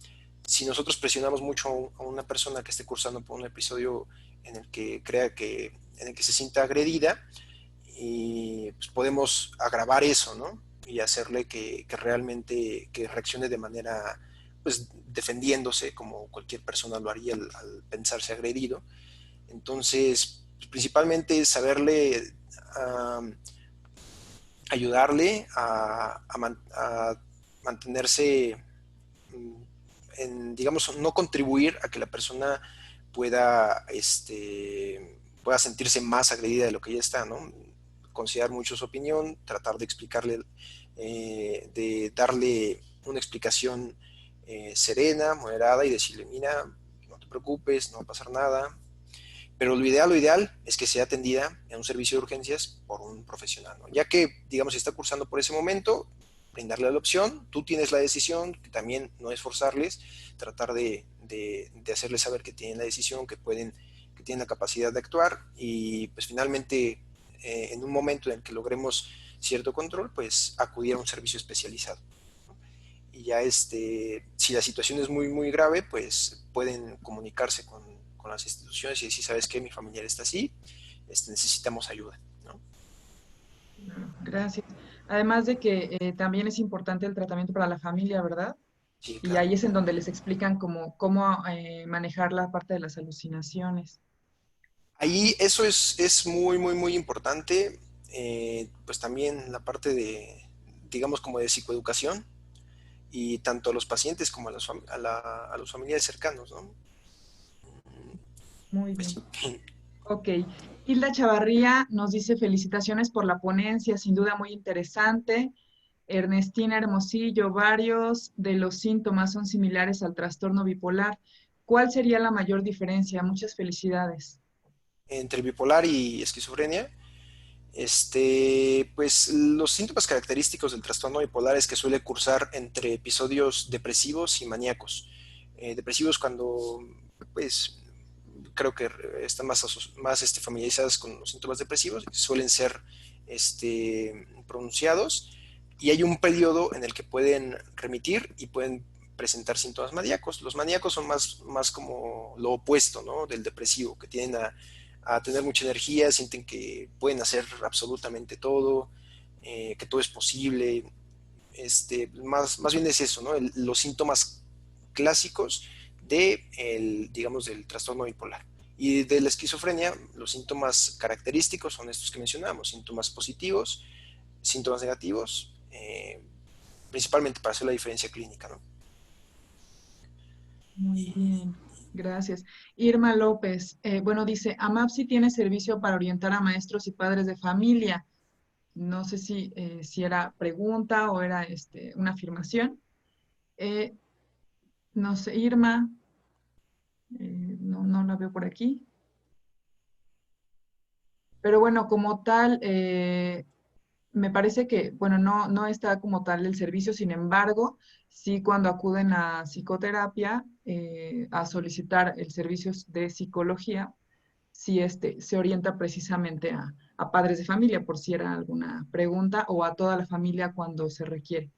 si nosotros presionamos mucho a una persona que esté cursando por un episodio en el que en el que se sienta agredida, y pues podemos agravar eso, ¿no? Y hacerle que realmente que reaccione de manera, pues, defendiéndose como cualquier persona lo haría al pensarse agredido. Entonces, pues, principalmente es saberle, ayudarle a mantenerse, digamos, no contribuir a que la persona pueda sentirse más agredida de lo que ya está, ¿no? Considerar mucho su opinión, tratar de explicarle, de darle una explicación serena, moderada, y decirle, mira, no te preocupes, no va a pasar nada. Pero lo ideal es que sea atendida en un servicio de urgencias por un profesional, ¿no? Ya que, digamos, si está cursando por ese momento, brindarle la opción, tú tienes la decisión, que también no es forzarles, tratar de hacerles saber que tienen la decisión, que tienen la capacidad de actuar, y pues finalmente, en un momento en el que logremos cierto control, pues acudir a un servicio especializado. Y ya si la situación es muy, muy grave, pues pueden comunicarse con las instituciones y decir, ¿sabes qué? Mi familiar está así, necesitamos ayuda, ¿no? Claro, gracias. Además de que también es importante el tratamiento para la familia, ¿verdad? Sí, Y claro. ahí es en donde les explican cómo manejar la parte de las alucinaciones. Ahí eso es muy, muy, muy importante. Pues también la parte digamos, como de psicoeducación, y tanto a los pacientes como a los familiares cercanos, ¿no? Muy Pues bien. sí. Ok. Hilda Chavarría nos dice felicitaciones por la ponencia, sin duda muy interesante. Ernestina Hermosillo, varios de los síntomas son similares al trastorno bipolar. ¿Cuál sería la mayor diferencia? Muchas felicidades. Entre bipolar y esquizofrenia, pues los síntomas característicos del trastorno bipolar es que suele cursar entre episodios depresivos y maníacos. Depresivos cuando, pues, creo que están más familiarizadas con los síntomas depresivos, suelen ser pronunciados, y hay un periodo en el que pueden remitir y pueden presentar síntomas maníacos. Los maníacos son más como lo opuesto, ¿no? Del depresivo, que tienden a tener mucha energía, sienten que pueden hacer absolutamente todo, que todo es posible. Más bien es eso, ¿no? Los síntomas clásicos digamos, del trastorno bipolar. Y de la esquizofrenia, los síntomas característicos son estos que mencionamos: síntomas positivos, síntomas negativos, principalmente para hacer la diferencia clínica, ¿no? Muy bien, gracias. Irma López, bueno, dice, AMAPSI tiene servicio para orientar a maestros y padres de familia. No sé si era pregunta o era una afirmación. Eh, no sé, Irma, no la veo por aquí. Pero bueno, como tal, me parece que, bueno, no está como tal el servicio, sin embargo, sí cuando acuden a psicoterapia a solicitar el servicio de psicología, sí se orienta precisamente a padres de familia, por si era alguna pregunta, o a toda la familia cuando se requiere.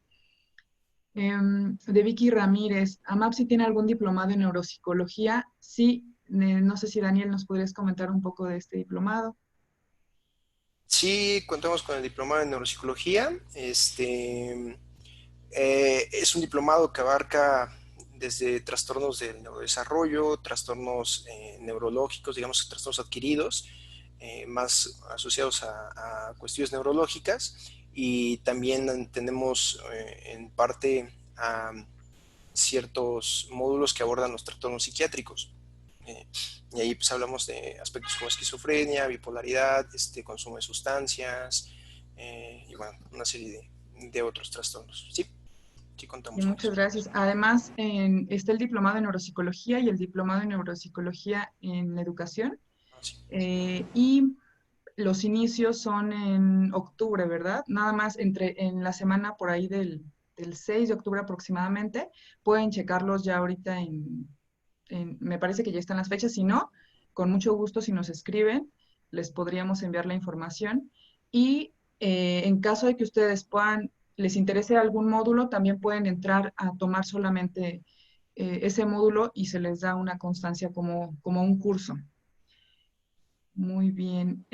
De Vicky Ramírez, ¿AMAPSI tiene algún diplomado en neuropsicología? Sí, no sé si Daniel nos podrías comentar un poco de este diplomado. Sí, contamos con el diplomado en neuropsicología. Es un diplomado que abarca desde trastornos del neurodesarrollo, trastornos neurológicos, digamos trastornos adquiridos, más asociados a cuestiones neurológicas, y también tenemos en parte ciertos módulos que abordan los trastornos psiquiátricos. Eh, y ahí pues hablamos de aspectos como esquizofrenia, bipolaridad, consumo de sustancias, y bueno, una serie de otros trastornos. Sí, sí Y contamos con eso. muchas gracias. Además, está el diplomado en neuropsicología y el diplomado en neuropsicología en educación. Ah, sí. Y los inicios son en octubre, ¿verdad? Nada más en la semana por ahí del 6 de octubre aproximadamente. Pueden checarlos ya ahorita me parece que ya están las fechas. Si no, con mucho gusto, si nos escriben, les podríamos enviar la información. Y en caso de que ustedes les interese algún módulo, también pueden entrar a tomar solamente ese módulo y se les da una constancia como un curso. Muy bien.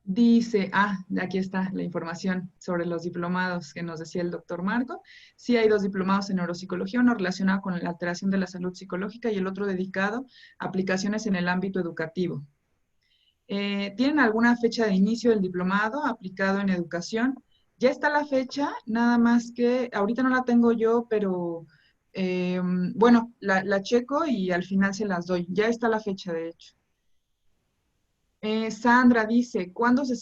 Dice, aquí está la información sobre los diplomados que nos decía el doctor Marco. Sí, hay dos diplomados en neuropsicología, uno relacionado con la alteración de la salud psicológica y el otro dedicado a aplicaciones en el ámbito educativo. ¿Tienen alguna fecha de inicio del diplomado aplicado en educación? Ya está la fecha, nada más que ahorita no la tengo yo, pero bueno, la checo y al final se las doy. Ya está la fecha, de hecho. Sandra dice, cuando se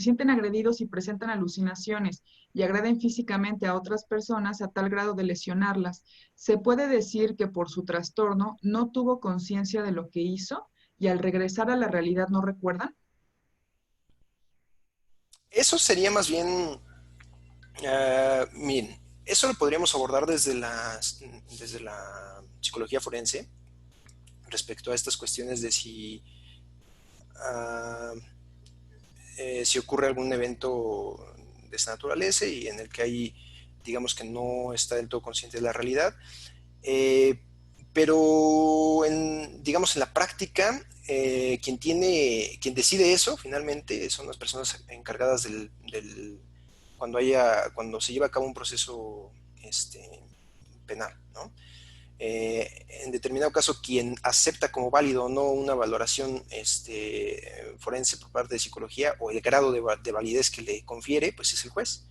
sienten agredidos y presentan alucinaciones y agreden físicamente a otras personas a tal grado de lesionarlas, ¿se puede decir que por su trastorno no tuvo conciencia de lo que hizo y al regresar a la realidad no recuerdan? Eso sería más bien, miren, eso lo podríamos abordar desde la psicología forense respecto a estas cuestiones de ah, si ocurre algún evento de esta naturaleza y en el que hay, digamos que no está del todo consciente de la realidad. Eh, pero digamos en la práctica, quien decide eso finalmente son las personas encargadas cuando se lleva a cabo un proceso penal, ¿no? En determinado caso, quien acepta como válido o no una valoración forense por parte de psicología, o el grado de validez que le confiere, pues es el juez,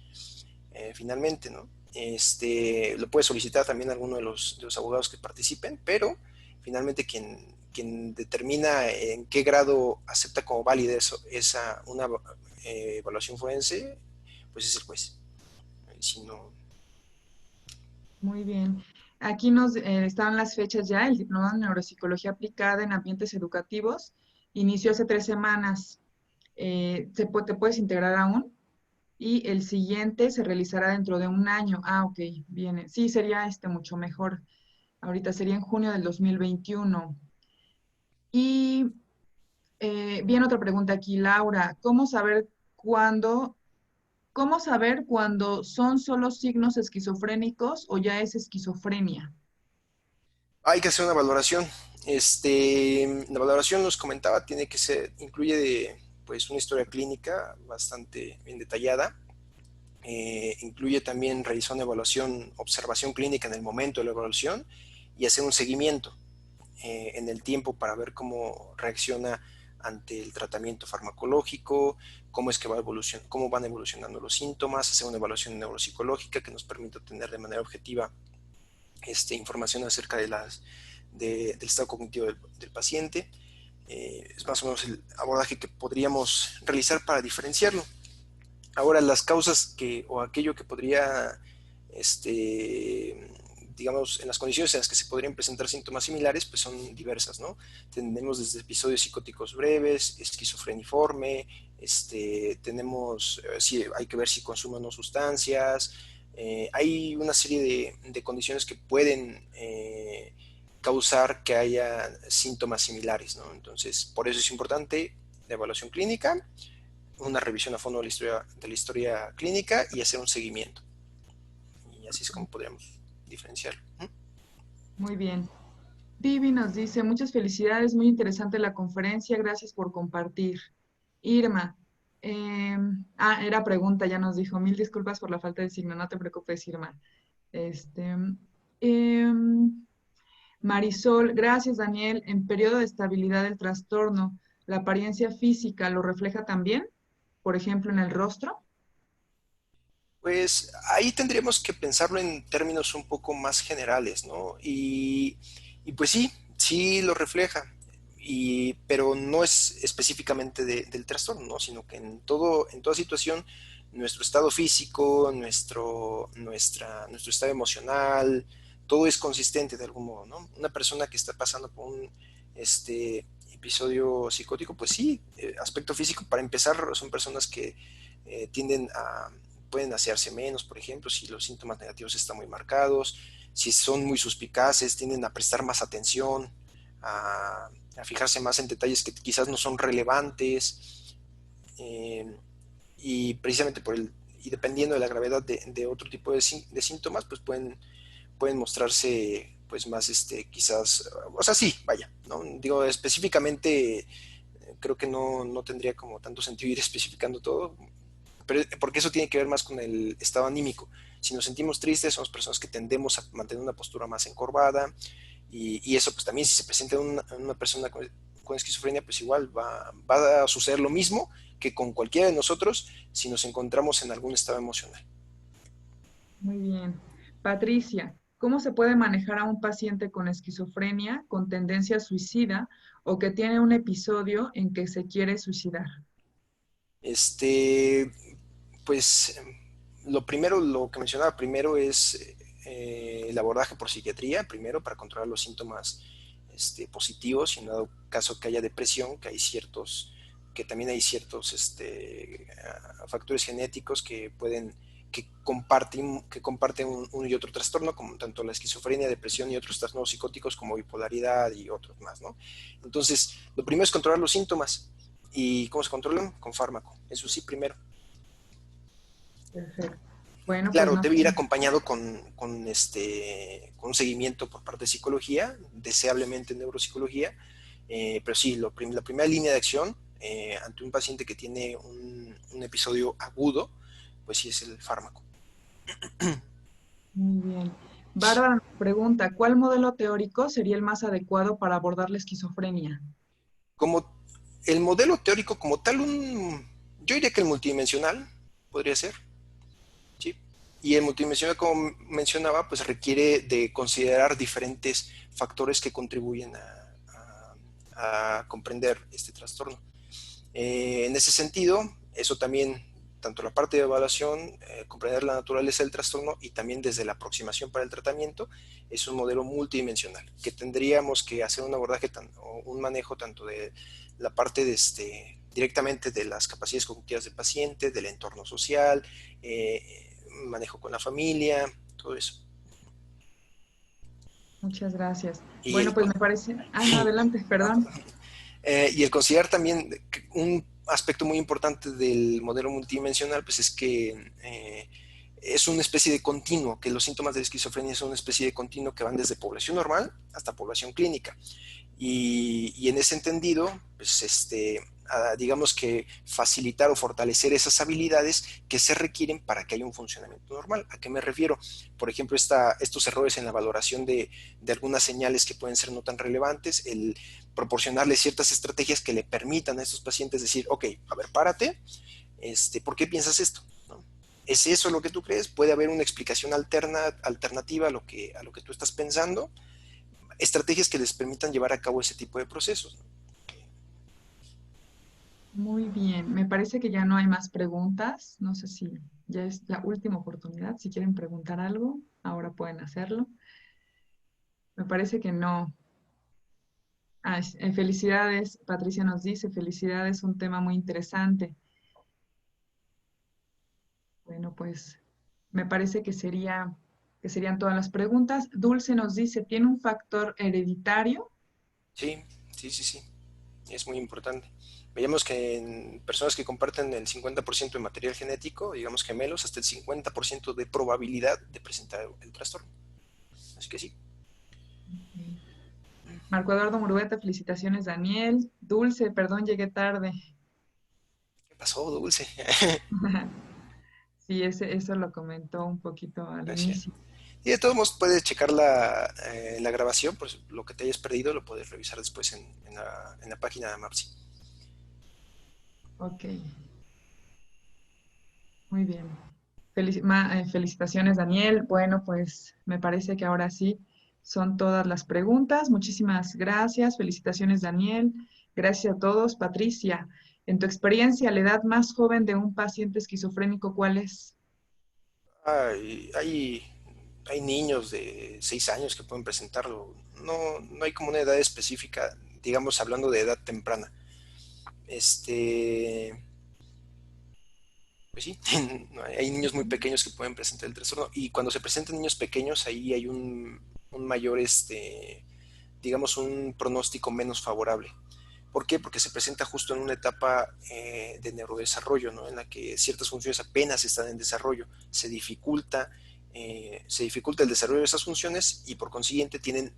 finalmente, ¿no? Lo puede solicitar también alguno de los abogados que participen, pero finalmente quien determina en qué grado acepta como válida una evaluación forense, pues es el juez. Si no, Muy bien. Aquí nos están las fechas ya. El diplomado en neuropsicología aplicada en ambientes educativos inició hace 3 semanas. ¿Te puedes integrar aún? Y el siguiente se realizará dentro de un año. Ok, viene. Sí, sería mucho mejor. Ahorita sería en junio del 2021. Y viene otra pregunta aquí, Laura. ¿Cómo saber cuándo son solo signos esquizofrénicos o ya es esquizofrenia? hay que hacer una valoración. La valoración, nos comentaba, incluye pues una historia clínica bastante bien detallada. Incluye también realizar una observación clínica en el momento de la evaluación y hacer un seguimiento en el tiempo para ver cómo reacciona ante el tratamiento farmacológico, cómo van evolucionando los síntomas, hacer una evaluación neuropsicológica que nos permita tener de manera objetiva información acerca del estado cognitivo del paciente. Es más o menos el abordaje que podríamos realizar para diferenciarlo. Ahora, las causas o aquello que podría, digamos, en las condiciones en las que se podrían presentar síntomas similares, pues son diversas, ¿no? Tenemos desde episodios psicóticos breves, esquizofreniforme, tenemos, sí, hay que ver si consume o no sustancias. Hay una serie de condiciones que pueden causar que haya síntomas similares, ¿no? Entonces, por eso es importante la evaluación clínica, una revisión a fondo de la historia clínica y hacer un seguimiento. Y así es como podríamos diferenciarlo. Muy bien. Vivi nos dice, muchas felicidades, muy interesante la conferencia, gracias por compartir. Irma, era pregunta, ya nos dijo, mil disculpas por la falta de signo, no te preocupes, Irma. Este, em, Marisol, gracias, Daniel. En periodo de estabilidad del trastorno, ¿la apariencia física lo refleja también? Por ejemplo, en el rostro. Pues ahí tendríamos que pensarlo en términos un poco más generales, ¿no? Y pues sí, sí lo refleja, pero no es específicamente del trastorno, ¿no? Sino que en toda situación, nuestro estado físico, nuestro estado emocional, todo es consistente de algún modo, ¿no? Una persona que está pasando por un episodio psicótico, pues sí, aspecto físico, para empezar, son personas que tienden a pueden asearse menos, por ejemplo, si los síntomas negativos están muy marcados, si son muy suspicaces, tienden a prestar más atención, a fijarse más en detalles que quizás no son relevantes, eh, y precisamente y dependiendo de la gravedad de otro tipo de síntomas, pues pueden mostrarse pues más quizás, o sea, sí, vaya, ¿no? Digo, específicamente creo que no tendría como tanto sentido ir especificando todo, pero porque eso tiene que ver más con el estado anímico. Si nos sentimos tristes, somos personas que tendemos a mantener una postura más encorvada, y eso pues también si se presenta en una persona con esquizofrenia, pues igual va a suceder lo mismo que con cualquiera de nosotros si nos encontramos en algún estado emocional. Muy bien. Patricia, ¿cómo se puede manejar a un paciente con esquizofrenia, con tendencia suicida o que tiene un episodio en que se quiere suicidar? Este, pues lo primero, lo que mencionaba primero es el abordaje por psiquiatría, primero para controlar los síntomas positivos, y en dado caso que haya depresión, que también hay ciertos factores genéticos que comparten un y otro trastorno, como tanto la esquizofrenia, depresión y otros trastornos psicóticos como bipolaridad y otros más, ¿no? Entonces, lo primero es controlar los síntomas. ¿Y cómo se controlan? Con fármaco. Eso sí, primero. Perfecto. Bueno, pues Claro, no debe sé. ir acompañado con un seguimiento por parte de psicología, deseablemente neuropsicología, pero sí, la primera línea de acción ante un paciente que tiene un episodio agudo, pues sí es el fármaco. Muy bien. Bárbara nos pregunta, ¿cuál modelo teórico sería el más adecuado para abordar la esquizofrenia? Como el modelo teórico como tal, yo diría que el multidimensional podría ser, ¿sí? Y el multidimensional, como mencionaba, pues requiere de considerar diferentes factores que contribuyen a comprender este trastorno. En ese sentido, eso también, tanto la parte de evaluación, comprender la naturaleza del trastorno y también desde la aproximación para el tratamiento, es un modelo multidimensional, que tendríamos que hacer un abordaje, o un manejo tanto de la parte directamente de las capacidades cognitivas del paciente, del entorno social, manejo con la familia, todo eso. Muchas gracias. Y Bueno, el, pues me parece... Ah, no, adelante, perdón. Y el considerar también un aspecto muy importante del modelo multidimensional, pues es que es una especie de continuo, que los síntomas de esquizofrenia son una especie de continuo que van desde población normal hasta población clínica. Y en ese entendido, pues digamos que facilitar o fortalecer esas habilidades que se requieren para que haya un funcionamiento normal. ¿A qué me refiero? Por ejemplo, estos errores en la valoración de algunas señales que pueden ser no tan relevantes, el proporcionarle ciertas estrategias que le permitan a estos pacientes decir, ok, a ver, párate, ¿por qué piensas esto? ¿No? ¿Es eso lo que tú crees? ¿Puede haber una explicación alternativa a lo que tú estás pensando? Estrategias que les permitan llevar a cabo ese tipo de procesos, ¿no? Muy bien. Me parece que ya no hay más preguntas. No sé si ya es la última oportunidad. Si quieren preguntar algo, ahora pueden hacerlo. Me parece que no. Felicidades, Patricia nos dice, felicidades, un tema muy interesante. Bueno, pues me parece que serían todas las preguntas. Dulce nos dice, ¿tiene un factor hereditario? Sí, sí, sí, sí. Es muy importante. Veíamos que en personas que comparten el 50% de material genético, digamos gemelos, hasta el 50% de probabilidad de presentar el trastorno. Así que sí. Ok. Marco Eduardo Murueta, felicitaciones, Daniel. Dulce, perdón, llegué tarde. ¿Qué pasó, Dulce? Sí, eso lo comentó un poquito al Gracias. inicio. Y de todos modos puedes checar la grabación, pues lo que te hayas perdido lo puedes revisar después en la página de Mapsi. Ok, muy bien. Felicitaciones, Daniel. Bueno, pues me parece que ahora sí son todas las preguntas. Muchísimas gracias. Felicitaciones, Daniel. Gracias a todos. Patricia, en tu experiencia, la edad más joven de un paciente esquizofrénico, ¿cuál es? Hay niños de 6 años que pueden presentarlo. No, no hay como una edad específica, digamos, hablando de edad temprana. Este, pues sí, hay niños muy pequeños que pueden presentar el trastorno. Y cuando se presentan niños pequeños, ahí hay un mayor, digamos, un pronóstico menos favorable. ¿Por qué? Porque se presenta justo en una etapa de neurodesarrollo, ¿no? En la que ciertas funciones apenas están en desarrollo. Se dificulta el desarrollo de esas funciones y por consiguiente tienen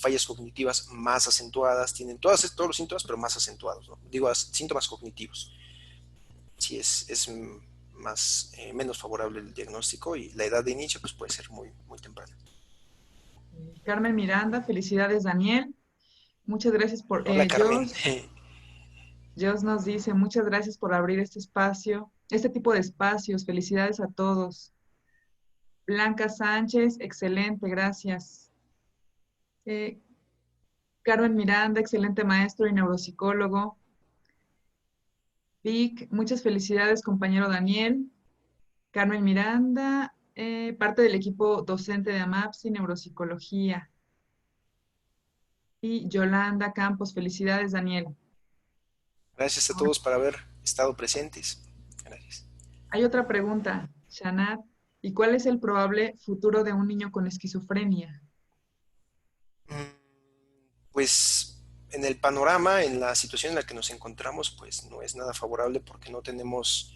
fallas cognitivas más acentuadas, tienen todos los síntomas, pero más acentuados, ¿no? Digo, síntomas cognitivos. Sí, es más, menos favorable el diagnóstico y la edad de inicio pues puede ser muy, muy temprana. Carmen Miranda, felicidades, Daniel. Muchas gracias por... Hola, Carmen. Jos nos dice, muchas gracias por abrir este espacio, este tipo de espacios. Felicidades a todos. Blanca Sánchez, excelente, gracias. Eh, Carmen Miranda, excelente maestro y neuropsicólogo. Vic, muchas felicidades, compañero Daniel. Carmen Miranda, parte del equipo docente de AMAPSI, neuropsicología. Y Yolanda Campos, felicidades, Daniel. Gracias a Ahora, todos por haber estado presentes. Gracias. hay otra pregunta, Shanat. ¿Y cuál es el probable futuro de un niño con esquizofrenia? Pues en el panorama, en la situación en la que nos encontramos, pues no es nada favorable porque no tenemos,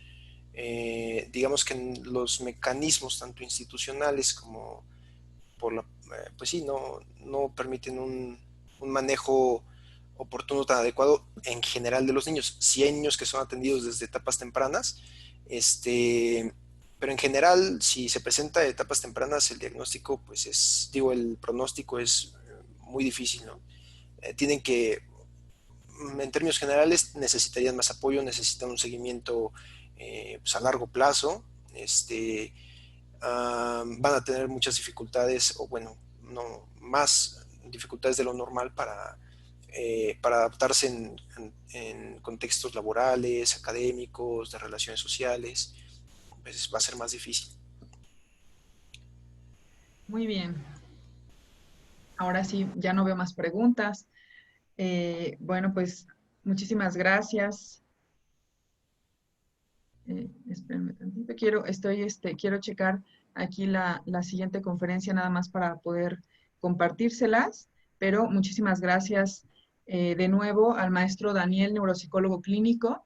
digamos que los mecanismos tanto institucionales como pues sí, no permiten un manejo oportuno tan adecuado en general de los niños. Sí hay niños que son atendidos desde etapas tempranas, pero en general, si se presenta de etapas tempranas, el diagnóstico, pues el pronóstico es muy difícil, ¿no? Tienen que, en términos generales, necesitarían más apoyo, necesitan un seguimiento pues a largo plazo, van a tener muchas dificultades, o bueno, no, más dificultades de lo normal para adaptarse en contextos laborales, académicos, de relaciones sociales, pues va a ser más difícil. Muy bien. Ahora sí, ya no veo más preguntas. Bueno, pues muchísimas gracias. Espérenme tantito. Quiero checar aquí la siguiente conferencia nada más para poder compartírselas, pero muchísimas gracias de nuevo al maestro Daniel, neuropsicólogo clínico.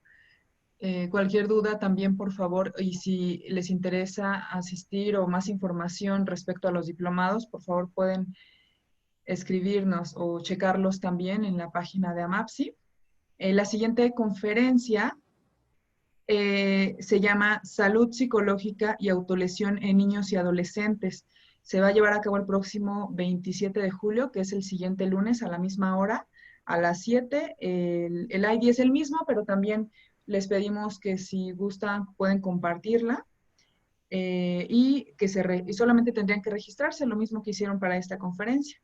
Cualquier duda también, por favor, y si les interesa asistir o más información respecto a los diplomados, por favor pueden escribirnos o checarlos también en la página de AMAPSI. La siguiente conferencia se llama Salud Psicológica y Autolesión en Niños y Adolescentes. Se va a llevar a cabo el próximo 27 de julio, que es el siguiente lunes a la misma hora, a las 7. El ID es el mismo, pero también les pedimos que si gustan pueden compartirla y solamente tendrían que registrarse, lo mismo que hicieron para esta conferencia.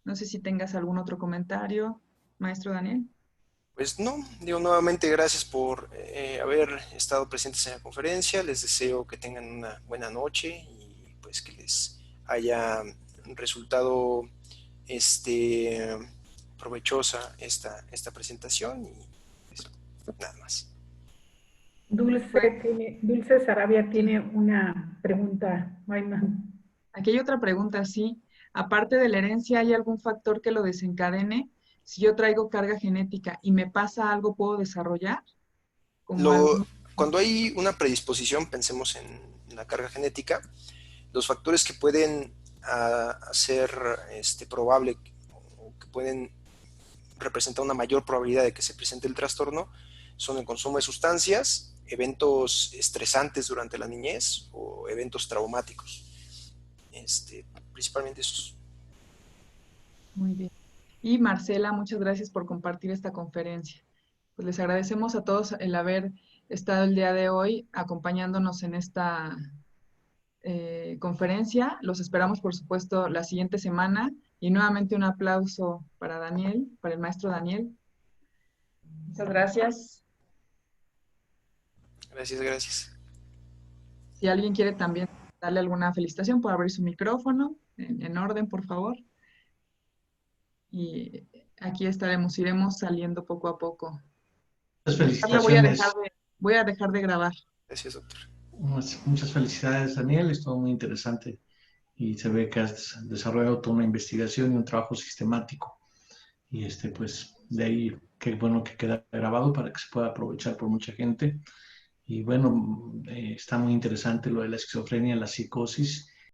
No sé si tengas algún otro comentario, maestro Daniel. Pues no, digo nuevamente gracias por haber estado presentes en la conferencia, les deseo que tengan una buena noche y pues que les haya resultado este, provechosa esta presentación y pues, nada más. Dulce Sarabia tiene una pregunta. Aquí hay otra pregunta, sí. Aparte de la herencia, ¿hay algún factor que lo desencadene? Si yo traigo carga genética y me pasa algo, ¿puedo desarrollar? Como algún... Cuando hay una predisposición, pensemos en la carga genética, los factores que pueden hacer probable o que pueden representar una mayor probabilidad de que se presente el trastorno son el consumo de sustancias, eventos estresantes durante la niñez o eventos traumáticos. Principalmente esos. Muy bien. Y Marcela, muchas gracias por compartir esta conferencia. Pues les agradecemos a todos el haber estado el día de hoy acompañándonos en esta conferencia. Los esperamos, por supuesto, la siguiente semana. Y nuevamente un aplauso para Daniel, para el maestro Daniel. Muchas gracias. Gracias. Si alguien quiere también darle alguna felicitación, puede abrir su micrófono en orden, por favor. Y aquí estaremos, iremos saliendo poco a poco. Muchas Carla, felicitaciones. voy a dejar de grabar. Gracias, doctor. Muchas felicidades, Daniel. Estuvo muy interesante y se ve que has desarrollado toda una investigación y un trabajo sistemático. Y pues de ahí, qué bueno que queda grabado para que se pueda aprovechar por mucha gente. Y bueno, está muy interesante lo de la esquizofrenia, la psicosis